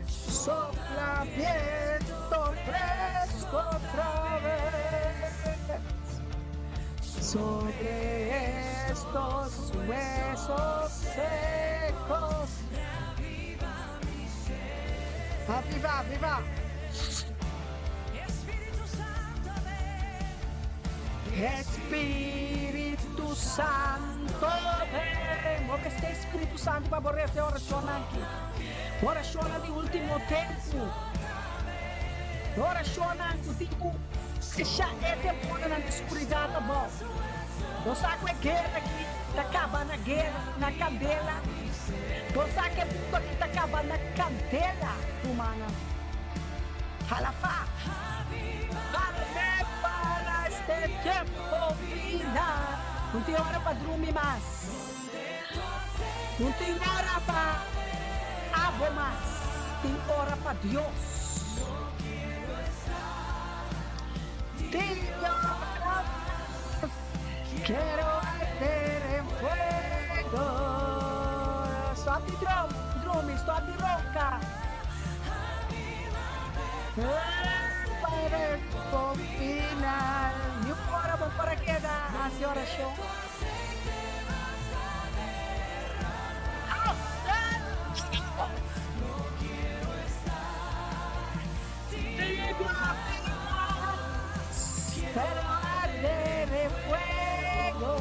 Sopla viento fresco otra vez sobre estos huesos secos. Aviva. Espírito Santo ven. O que este Espírito Santo para borrar esta oração aqui. Oración de último tiempo. Oración que tipo que já é tempo na escuridão da bola. Você sabe que guerra aqui tá acabando a guerra na candela. Você sabe que tudo aqui tá acabando na candela humana. Halafá. Para este tempo final. Não tem hora para dormir mais. Não tem hora para abo mais. Tem hora para Deus. Quiero arder en fuego. Stop the drum, stop the roca. Para el final. E agora vamos para queda a senhora show. Pero arder en fuego.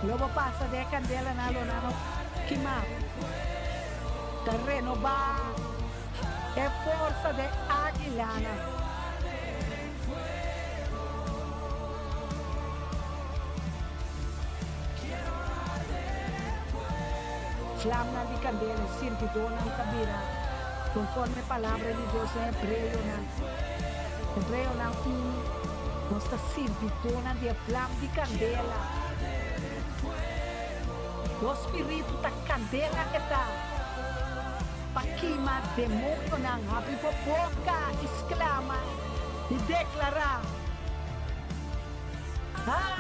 Lobo passa de candela na lona no queimar. Terreno va. É força de aguilana. Flama de candela, servidona na cabira. Conforme a palavra de Deus em hebreu, nossa servidona de flama de candela. O espírito da candela que está para queimar demônio, não abre a boca, exclama e declara: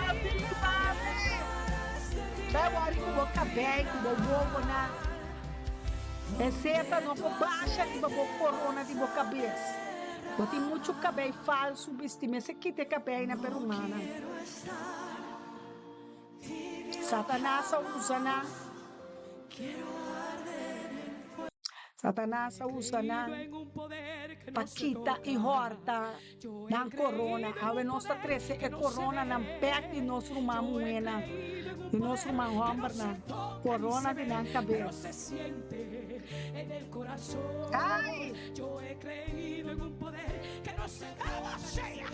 Aviva-me! Agora que vou caber, que vou voar, exceto não vou baixa, que vou corona de boca cabeça. Eu tenho muito cabelo falso, subestima esse que tem cabelo na perumana. Satanás usa na. Satanás usa na paquita e horta na corona. A nossa cresce é corona na pé de nosso irmão moena. De nosso irmão homem na corona de na cabeça. Ai! Yo he creído en un poder que no se daba sea,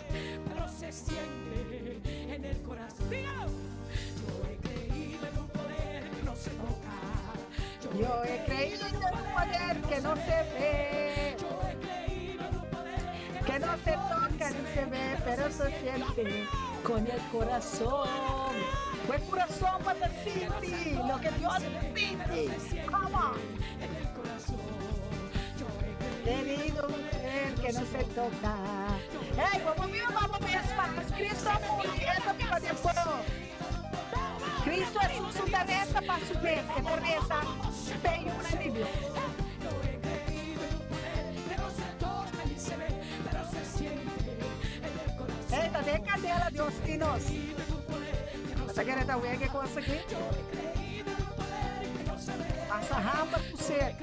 pero se siente en el corazón. Yo he creído en un poder que no se toca. Yo he creído en un poder que no se ve. Yo he creído en un poder Que no se toca ni se ve, pero se siente con el corazón. Fue el corazón para decirte lo que Dios necesita. Come on. en el corazón. Querido mujer que no se toca. Hey, vamos ver más. Cristo muriendo para después. Cristo es su tarefa para su vez. Que por esa tem un alivio. Yo he creído en un poder que no se toca ni se ve, pero se siente en el corazón. Eita, de cadela, Deus que nos. Essa querida ué que coisa aqui. Passa rampa por você.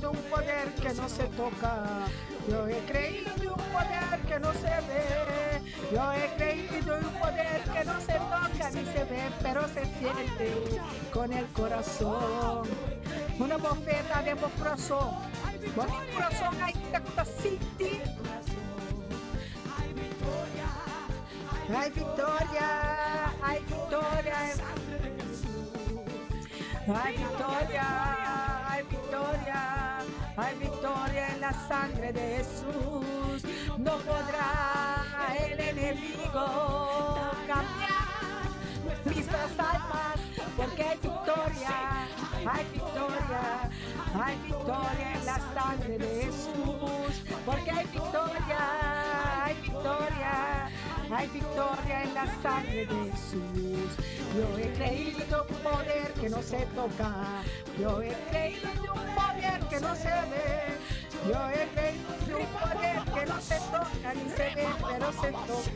Un poder que no se toca. Yo he creído en un poder que no se ve. Yo he creído en un poder que no se toca ni se ve, pero se siente con el corazón. Una bofeta de corazón. Bom coração aí que está sentindo. Ai, Vitória! Ai, Vitória! Ai, Vitória! Ai, Vitória! Hay victoria en la sangre de Jesús. No podrá el enemigo cambiar nuestras almas, porque hay victoria, hay victoria, hay victoria en la sangre de Jesús, porque hay victoria, hay victoria, hay victoria en la sangre de Jesús. Yo he creído un poder que no se toca. Yo he creído un poder que no se ve. Yo he creído un poder que no se toca ni se ve, pero se toca.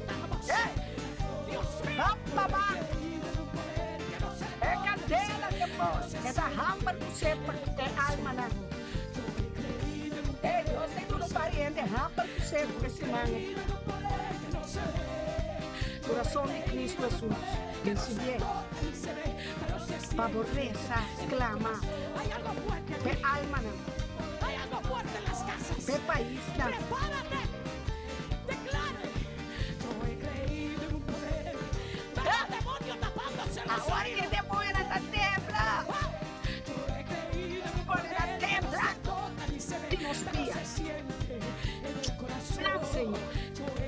Mamá, é candela que pôs, é da rampa do sempre, é alma, né? ainda rampa do céu por semana. Coração de Cristo Jesus. Recibe. Para rezar, clamar. Pe alma não. Pe país não. Agora que demônio está tembla. Olha, tembla. Que nos dias. Não, Senhor.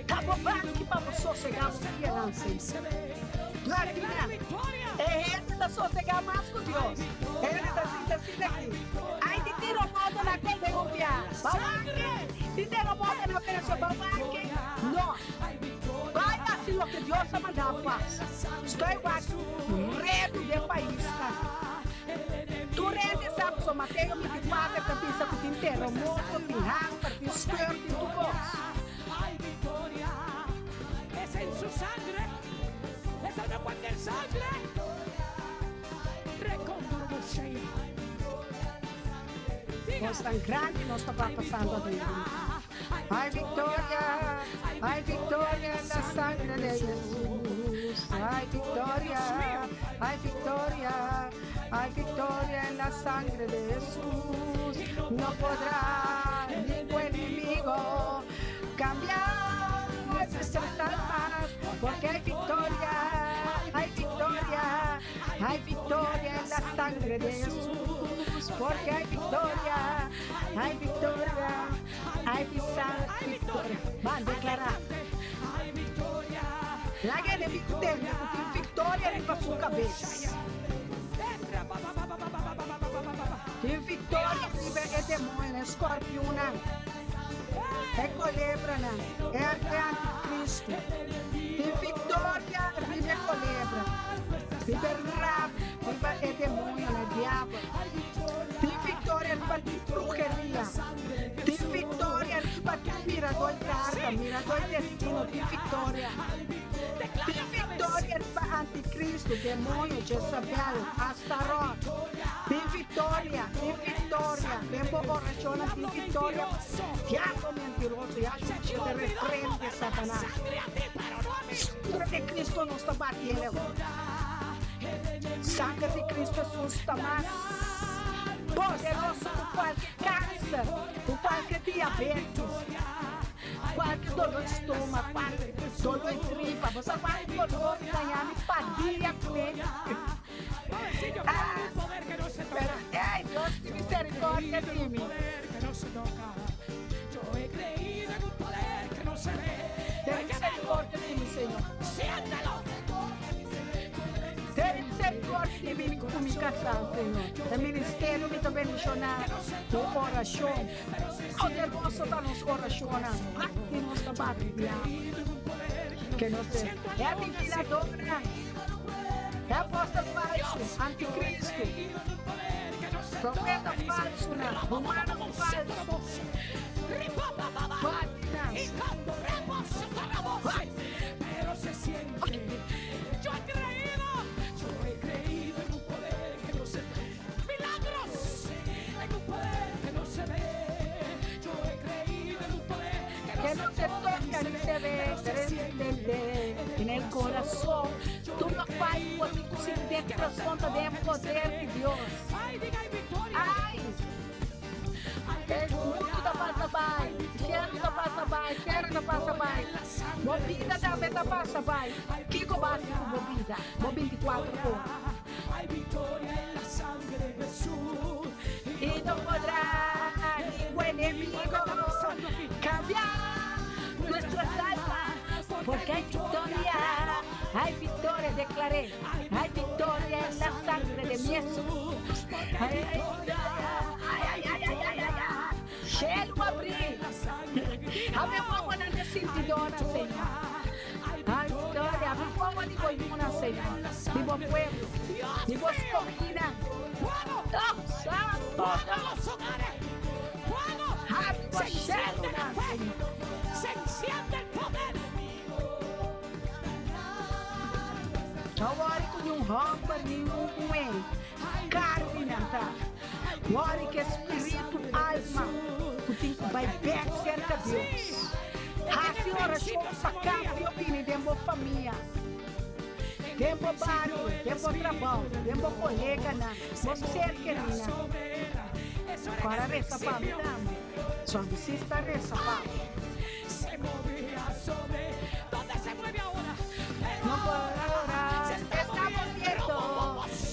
Tá bobando que para sossegar o dia, não, Senhor. Latina. É ele da sossegar mais com Deus. Ele está assim aqui. Ai, te tiro modo na conta de confiar. Balanque. Te tiro modo na operação balanque. Não. Vai assim o que Deus a mandar paz. Estou igual. Redo de país. Tu redes sabe só Mateus 24 que pensa que te inteiro mundo, te raspa, te esquerda em tu voz. Es en su sangre, es el agua del sangre. Nós tão grande, nós estamos passando a vida. Ai, Vitória, na sangre de Jesus. Ai, Vitória, na sangre de Jesus. Não poderá ningún inimigo cambiar nuestras almas, porque hay victoria en la sangre de Jesús, porque hay victoria, hay victoria. Van a declarar. La guerra de victoria en su cabeza. Tem vitória é demônio, é escorpiona, é colebra, é anticristo. Tem vitória, vive colebra, vive rabo, é demônio, é diabo. Tem vitória, vive bruxeria. Tem vitória, vive mirador de arca, mirador de destino, tem vitória. Tem vitória para anticristo, demônio, Jezabel, Astarot. Tem vitória, vem borrachona, tem vitória. Diabo mentiroso, já te repreende, Satanás. Sangue de Cristo não está batendo. Sangue de Cristo Jesus está mais poderoso por qualquer câncer, por qualquer diabetes. Qualquer dor de estômago, qualquer dor de tripa, você vai dor ganhar empatia com ele. Ai, Deus, que misericórdia de mim. Tem misericórdia de mim, Senhor. Tem misericórdia de mim com comunicação, Senhor. O ministério me também missionário, o oração. Poderoso está nos oracionando. Aqui nós estamos que nós é a ventiladora, é a aposta falso, anticristo, profeta falso, humano falso. Pero se siente. Yo he creído en un poder que no se ve. Milagros en un poder que no se ve. Yo he creído en un poder que no se toca ni se ve, en el corazón. Tú no vas a poder conseguir transformar del poder de Dios. Ai! El mundo da passa vai, cheiro da passa vai, cheiro da passa vai, bobida também da passa vai. Kiko básico bobida, 24 horas. Hay victoria en la sangre de Jesús. Y no podrá ningún enemigo cambiar nuestras almas, porque hay victoria, declaré, hay victoria en la sangre de mi Jesús. Cheiro abrir, a minha mão não é sentidora, Senhor. Ai, vitória, a minha mão de boiuna, Senhor. De bom pueblo, de boa escorrida. Se enciende el poder. Ore com roupa, nenhum carne, não tá? Ore que espírito, alma, vai bem cerca de Deus. Hace oração para cambio em tempo família. Tempo barrio, tempo trabalho, tempo colega na você querida. Agora reza para mim, só precisa reza para mí. Se movía sobre. ¿Dónde se mueve ahora? No puedo ahora, se está moviendo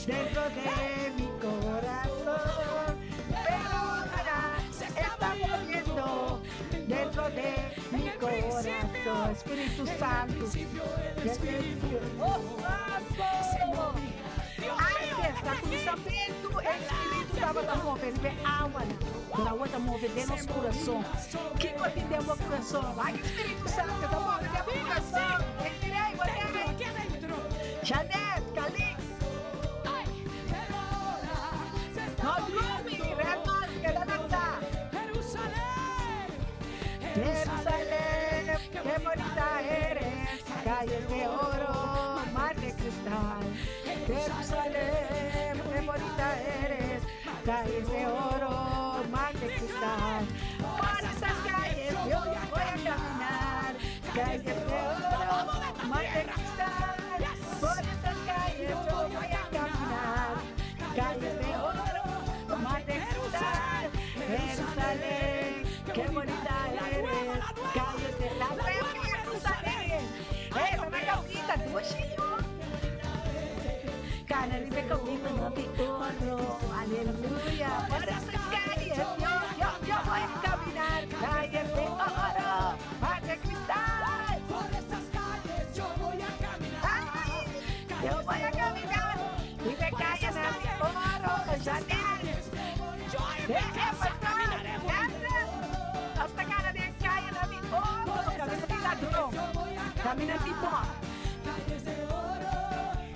dentro de mi corazón. Pero ahora se está moviendo dentro de mi corazón. Espíritu Santo. Antes da cruzamento, o Espírito estava movendo a alma. Agora está movendo nosso coração. Que coisa o coração? Ai, Espírito Santo, está movendo o coração. Entrei, olhei. Aquí adentro. Janete, Calix. Ay, pero ahora se está No, moviendo. Rumi, Renan, que la nata. Jerusalén. Jerusalén, qué bonita eres, calles de oro, mar de cristal. Jerusalén, qué bonita eres, calles de oro, mar de cristal. Por estas calles yo voy a caminar, calles de oro, mar de cristal. Por estas calles yo voy a caminar, calles de oro, mar de cristal. Jerusalén, qué bonita eres, calles de la nueva Jerusalén. Una cabrita, tu bolsillo. Cara, dime cabrita, no te oro. Aleluya. Por esas calles yo voy a caminar, calles de oro, mar de cristal. Por esas calles yo voy a caminar. Ay, yo voy a caminar y me calles de oro, Janel. Hasta cara de caia na minha camina de ladrão, camina de pó,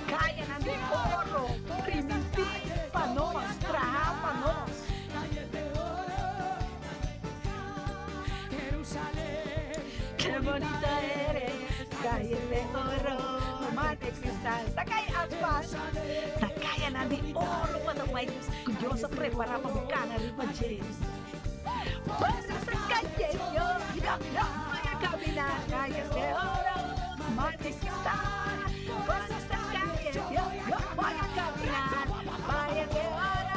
caia na minha ouro, primitir para nós, trabalhar para nós. Jerusalén. Que bonita eres, calles de oro, mar de cristal. Tá caia as pás, tá caia na minha ouro, quando vai Deus a preparar para ficar na riba de por esas calles yo voy a caminar, calles de oro, mar de cristal. Por esas calles yo voy a caminar, calles de oro,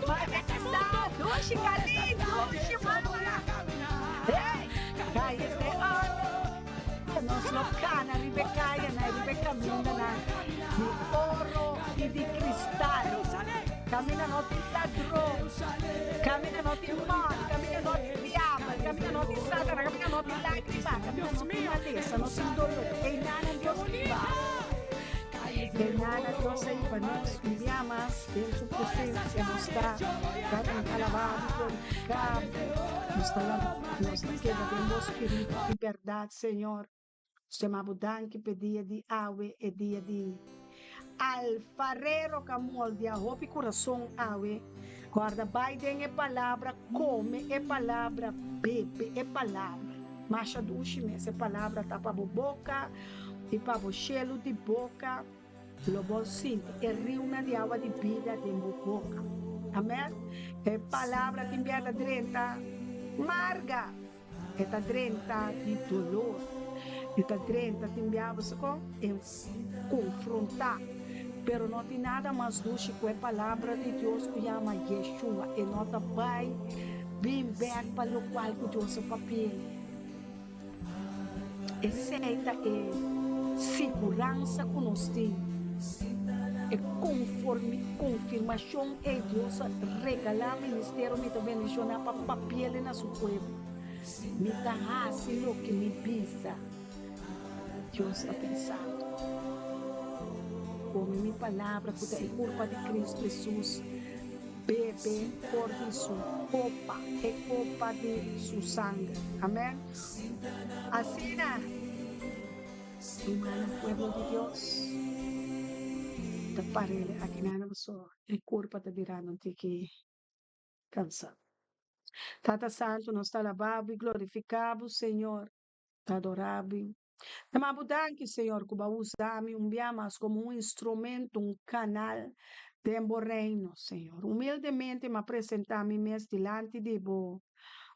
mar de cristal. Dushi calito, dushi mama. Hey, calles de oro. Nos locana, ribe caia, na ribe camina na de oro e de cristal. Camina no ti ladrão, camina no ti mal, camina no ti diabo, camina no ti satana, camina no ti lágrima, camina no ti maleza, no ti dolor. Enana Deus viva. Enana Deus aí para nós, enviamos em sua presença, nos está dando alabado, glorificado, nos queda de nosso espírito de verdade, Senhor. Chamamos danke per dia di awe e dia di alfarero que molde a roupa e coração awe. Guarda, Biden é palavra, come é palavra, bebe é palavra. Macha duche, essa palavra tá para boca e para o cheiro de boca. Lobo sim, é rio de água de vida de boca. Amém? É palavra que enviada drenta, marga, é ta drenta de dolor. E ta drenta te enviava em confrontar. Pero não tem nada mais doce que a palavra de Deus que chama Yeshua. E não vai vir back para o qual que Deus é papel. Aceita é segurança que nós temos. É confirmação é Deus regalar o ministério me também mencionar para papel na seu povo. Me dá assim o que me pisa. Deus está pensando. Come minha palavra, que é culpa de Cristo Jesus. Bebe por isso, copa, é copa de seu sangue. Amém? Assim, humano, pueblo de Deus. Da parelha, aqui na pessoa, é culpa de virar, não tem que cansar. Tata Santo, nós está lavado e glorificado, Senhor. Está adorável. Amado, danke, Senhor, que vai usar-me como um instrumento, um canal de reino, Senhor. Humildemente me apresentar-me mesmo delante de vós,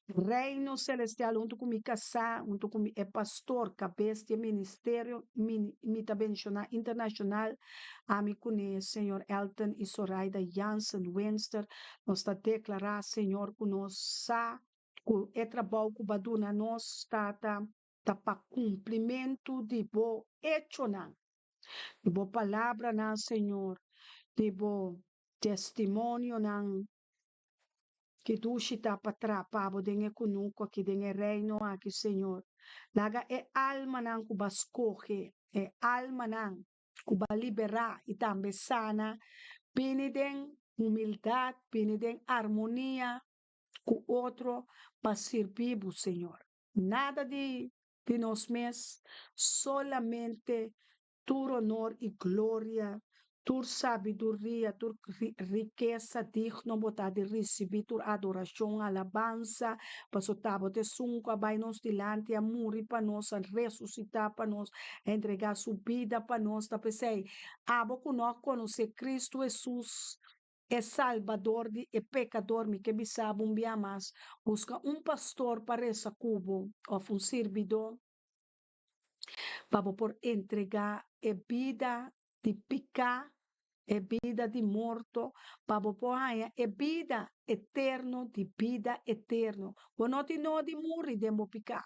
Reino celestial, junto com mi casa, junto com mi pastor, cabeça de ministério, me tá bendicionar internacional, a me conhecer, Senhor Elton e Soraida Jansen, Winster, nós está declarar, Senhor, que nós que é trabalho que baduna nós tá para cumprimento de bo hecho não, de bo palavra não, Senhor, de bo testemunho não, que tu está para trapar, dengue kunuko, que dengue reino aqui, Senhor. Laga é alma não que bascoge, é alma não que vai liberar e também sana, pinidem humildade, pinidem harmonia com outro para servir o Senhor. Nada de nós mesmos, solamente tu honor e glória, tu sabedoria, tu riqueza digno botar de receber tu adoração, alabança, para o tabo de sunco, vai nos delante, a morrer para nós, a ressuscitar para nós, a entregar sua vida para nós, tá pensei, abo que nós conhecer Cristo Jesus, é salvador de é pecador, me que sabe um dia mais, busca pastor para essa cubo, ou um servidor, para por entregar a vida de picar, a vida de morto, para por a vida eterno, de vida eterno. O não te não de morrer de mo picar.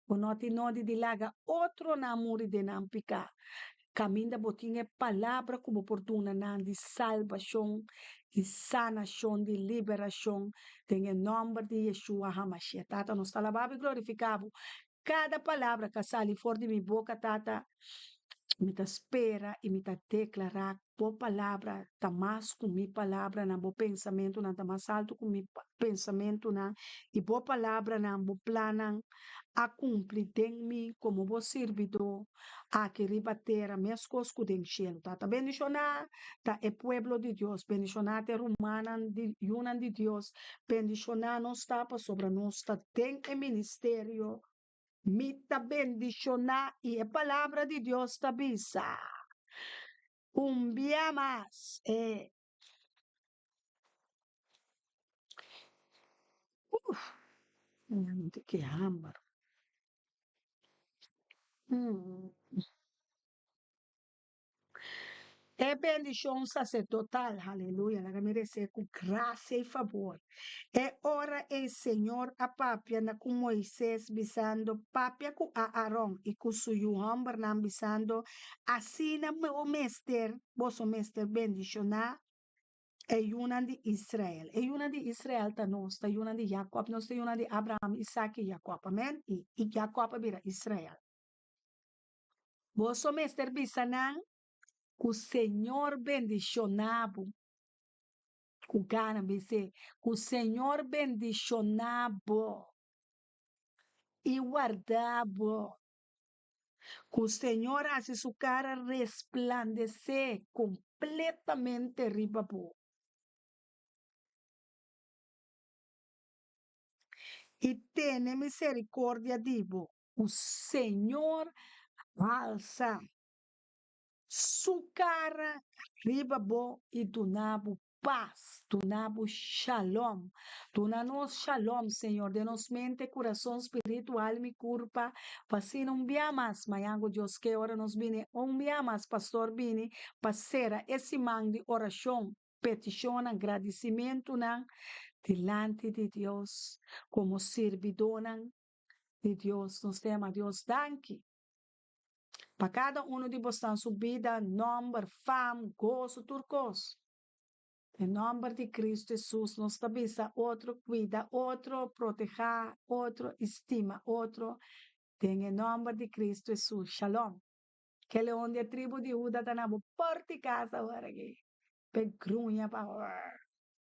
O não te não de laga outro na morrer de não picar. Caminha botinha palavra como oportuna na de salvação, de sanação, de liberação, em nome de Yeshua HaMashiach. Tata, nós está lavado e glorificado. Cada palavra que sai fora de minha boca, Tata, me ta espera e me ta declarar boa palavra, tá mais com minha palavra, na boa pensamento, na tá mais alto com meu pensamento, na e boa palavra, na boa plano, a cumprir em mim como vou servidor, a que ribater a minhas coisas em cielo, tá bendicionar, tá é pueblo de Deus, bendicionar te romana de yunan de Deus, bendicionar nos tapa sobre nós, tá tem o ministério, mita bendicionar e a palavra de Deus te avisa. Un día más. Que hambre. É bendição sacerdotal, aleluia, ela merece com graça e favor. É hora o Senhor a papia na com Moisés bisando papia com Aaron e com seu hambre na bisando assim na o mestre, vosso mestre bendicionar é una de Israel. É una de Israel tá nós, tá una de Jacob, nós tá una de Abraham, Isaac e Jacob, amém? E Jacob vira Israel. Vosso mestre bisanan que o Senhor bendicionado, que o cara que o Senhor bendicionado e guardado, que o Senhor hace sua cara resplandecer completamente ribabu. E tem misericórdia divo, o Senhor alça sua cara ribabu e donabo paz, donabo shalom, donanos shalom, Senhor, de nos mente, coração, espírito, alma e corpo, fazendo dia mais, mayango Deus que ora nos vine, dia mais, pastor vine, passera esse man de oração, petição, agradecimento, delante de Deus, como servidor de Deus, nos tema Deus, danke. Para cada de vocês, sua vida, nome, fama, gozo, turcos. Em nome de Cristo Jesus, nos avisa, outro cuida, outro proteja, outro estima, outro. Em nome de Cristo Jesus, shalom. Que leão de tribo de Judá está na porta de casa agora aqui. Pegrunha para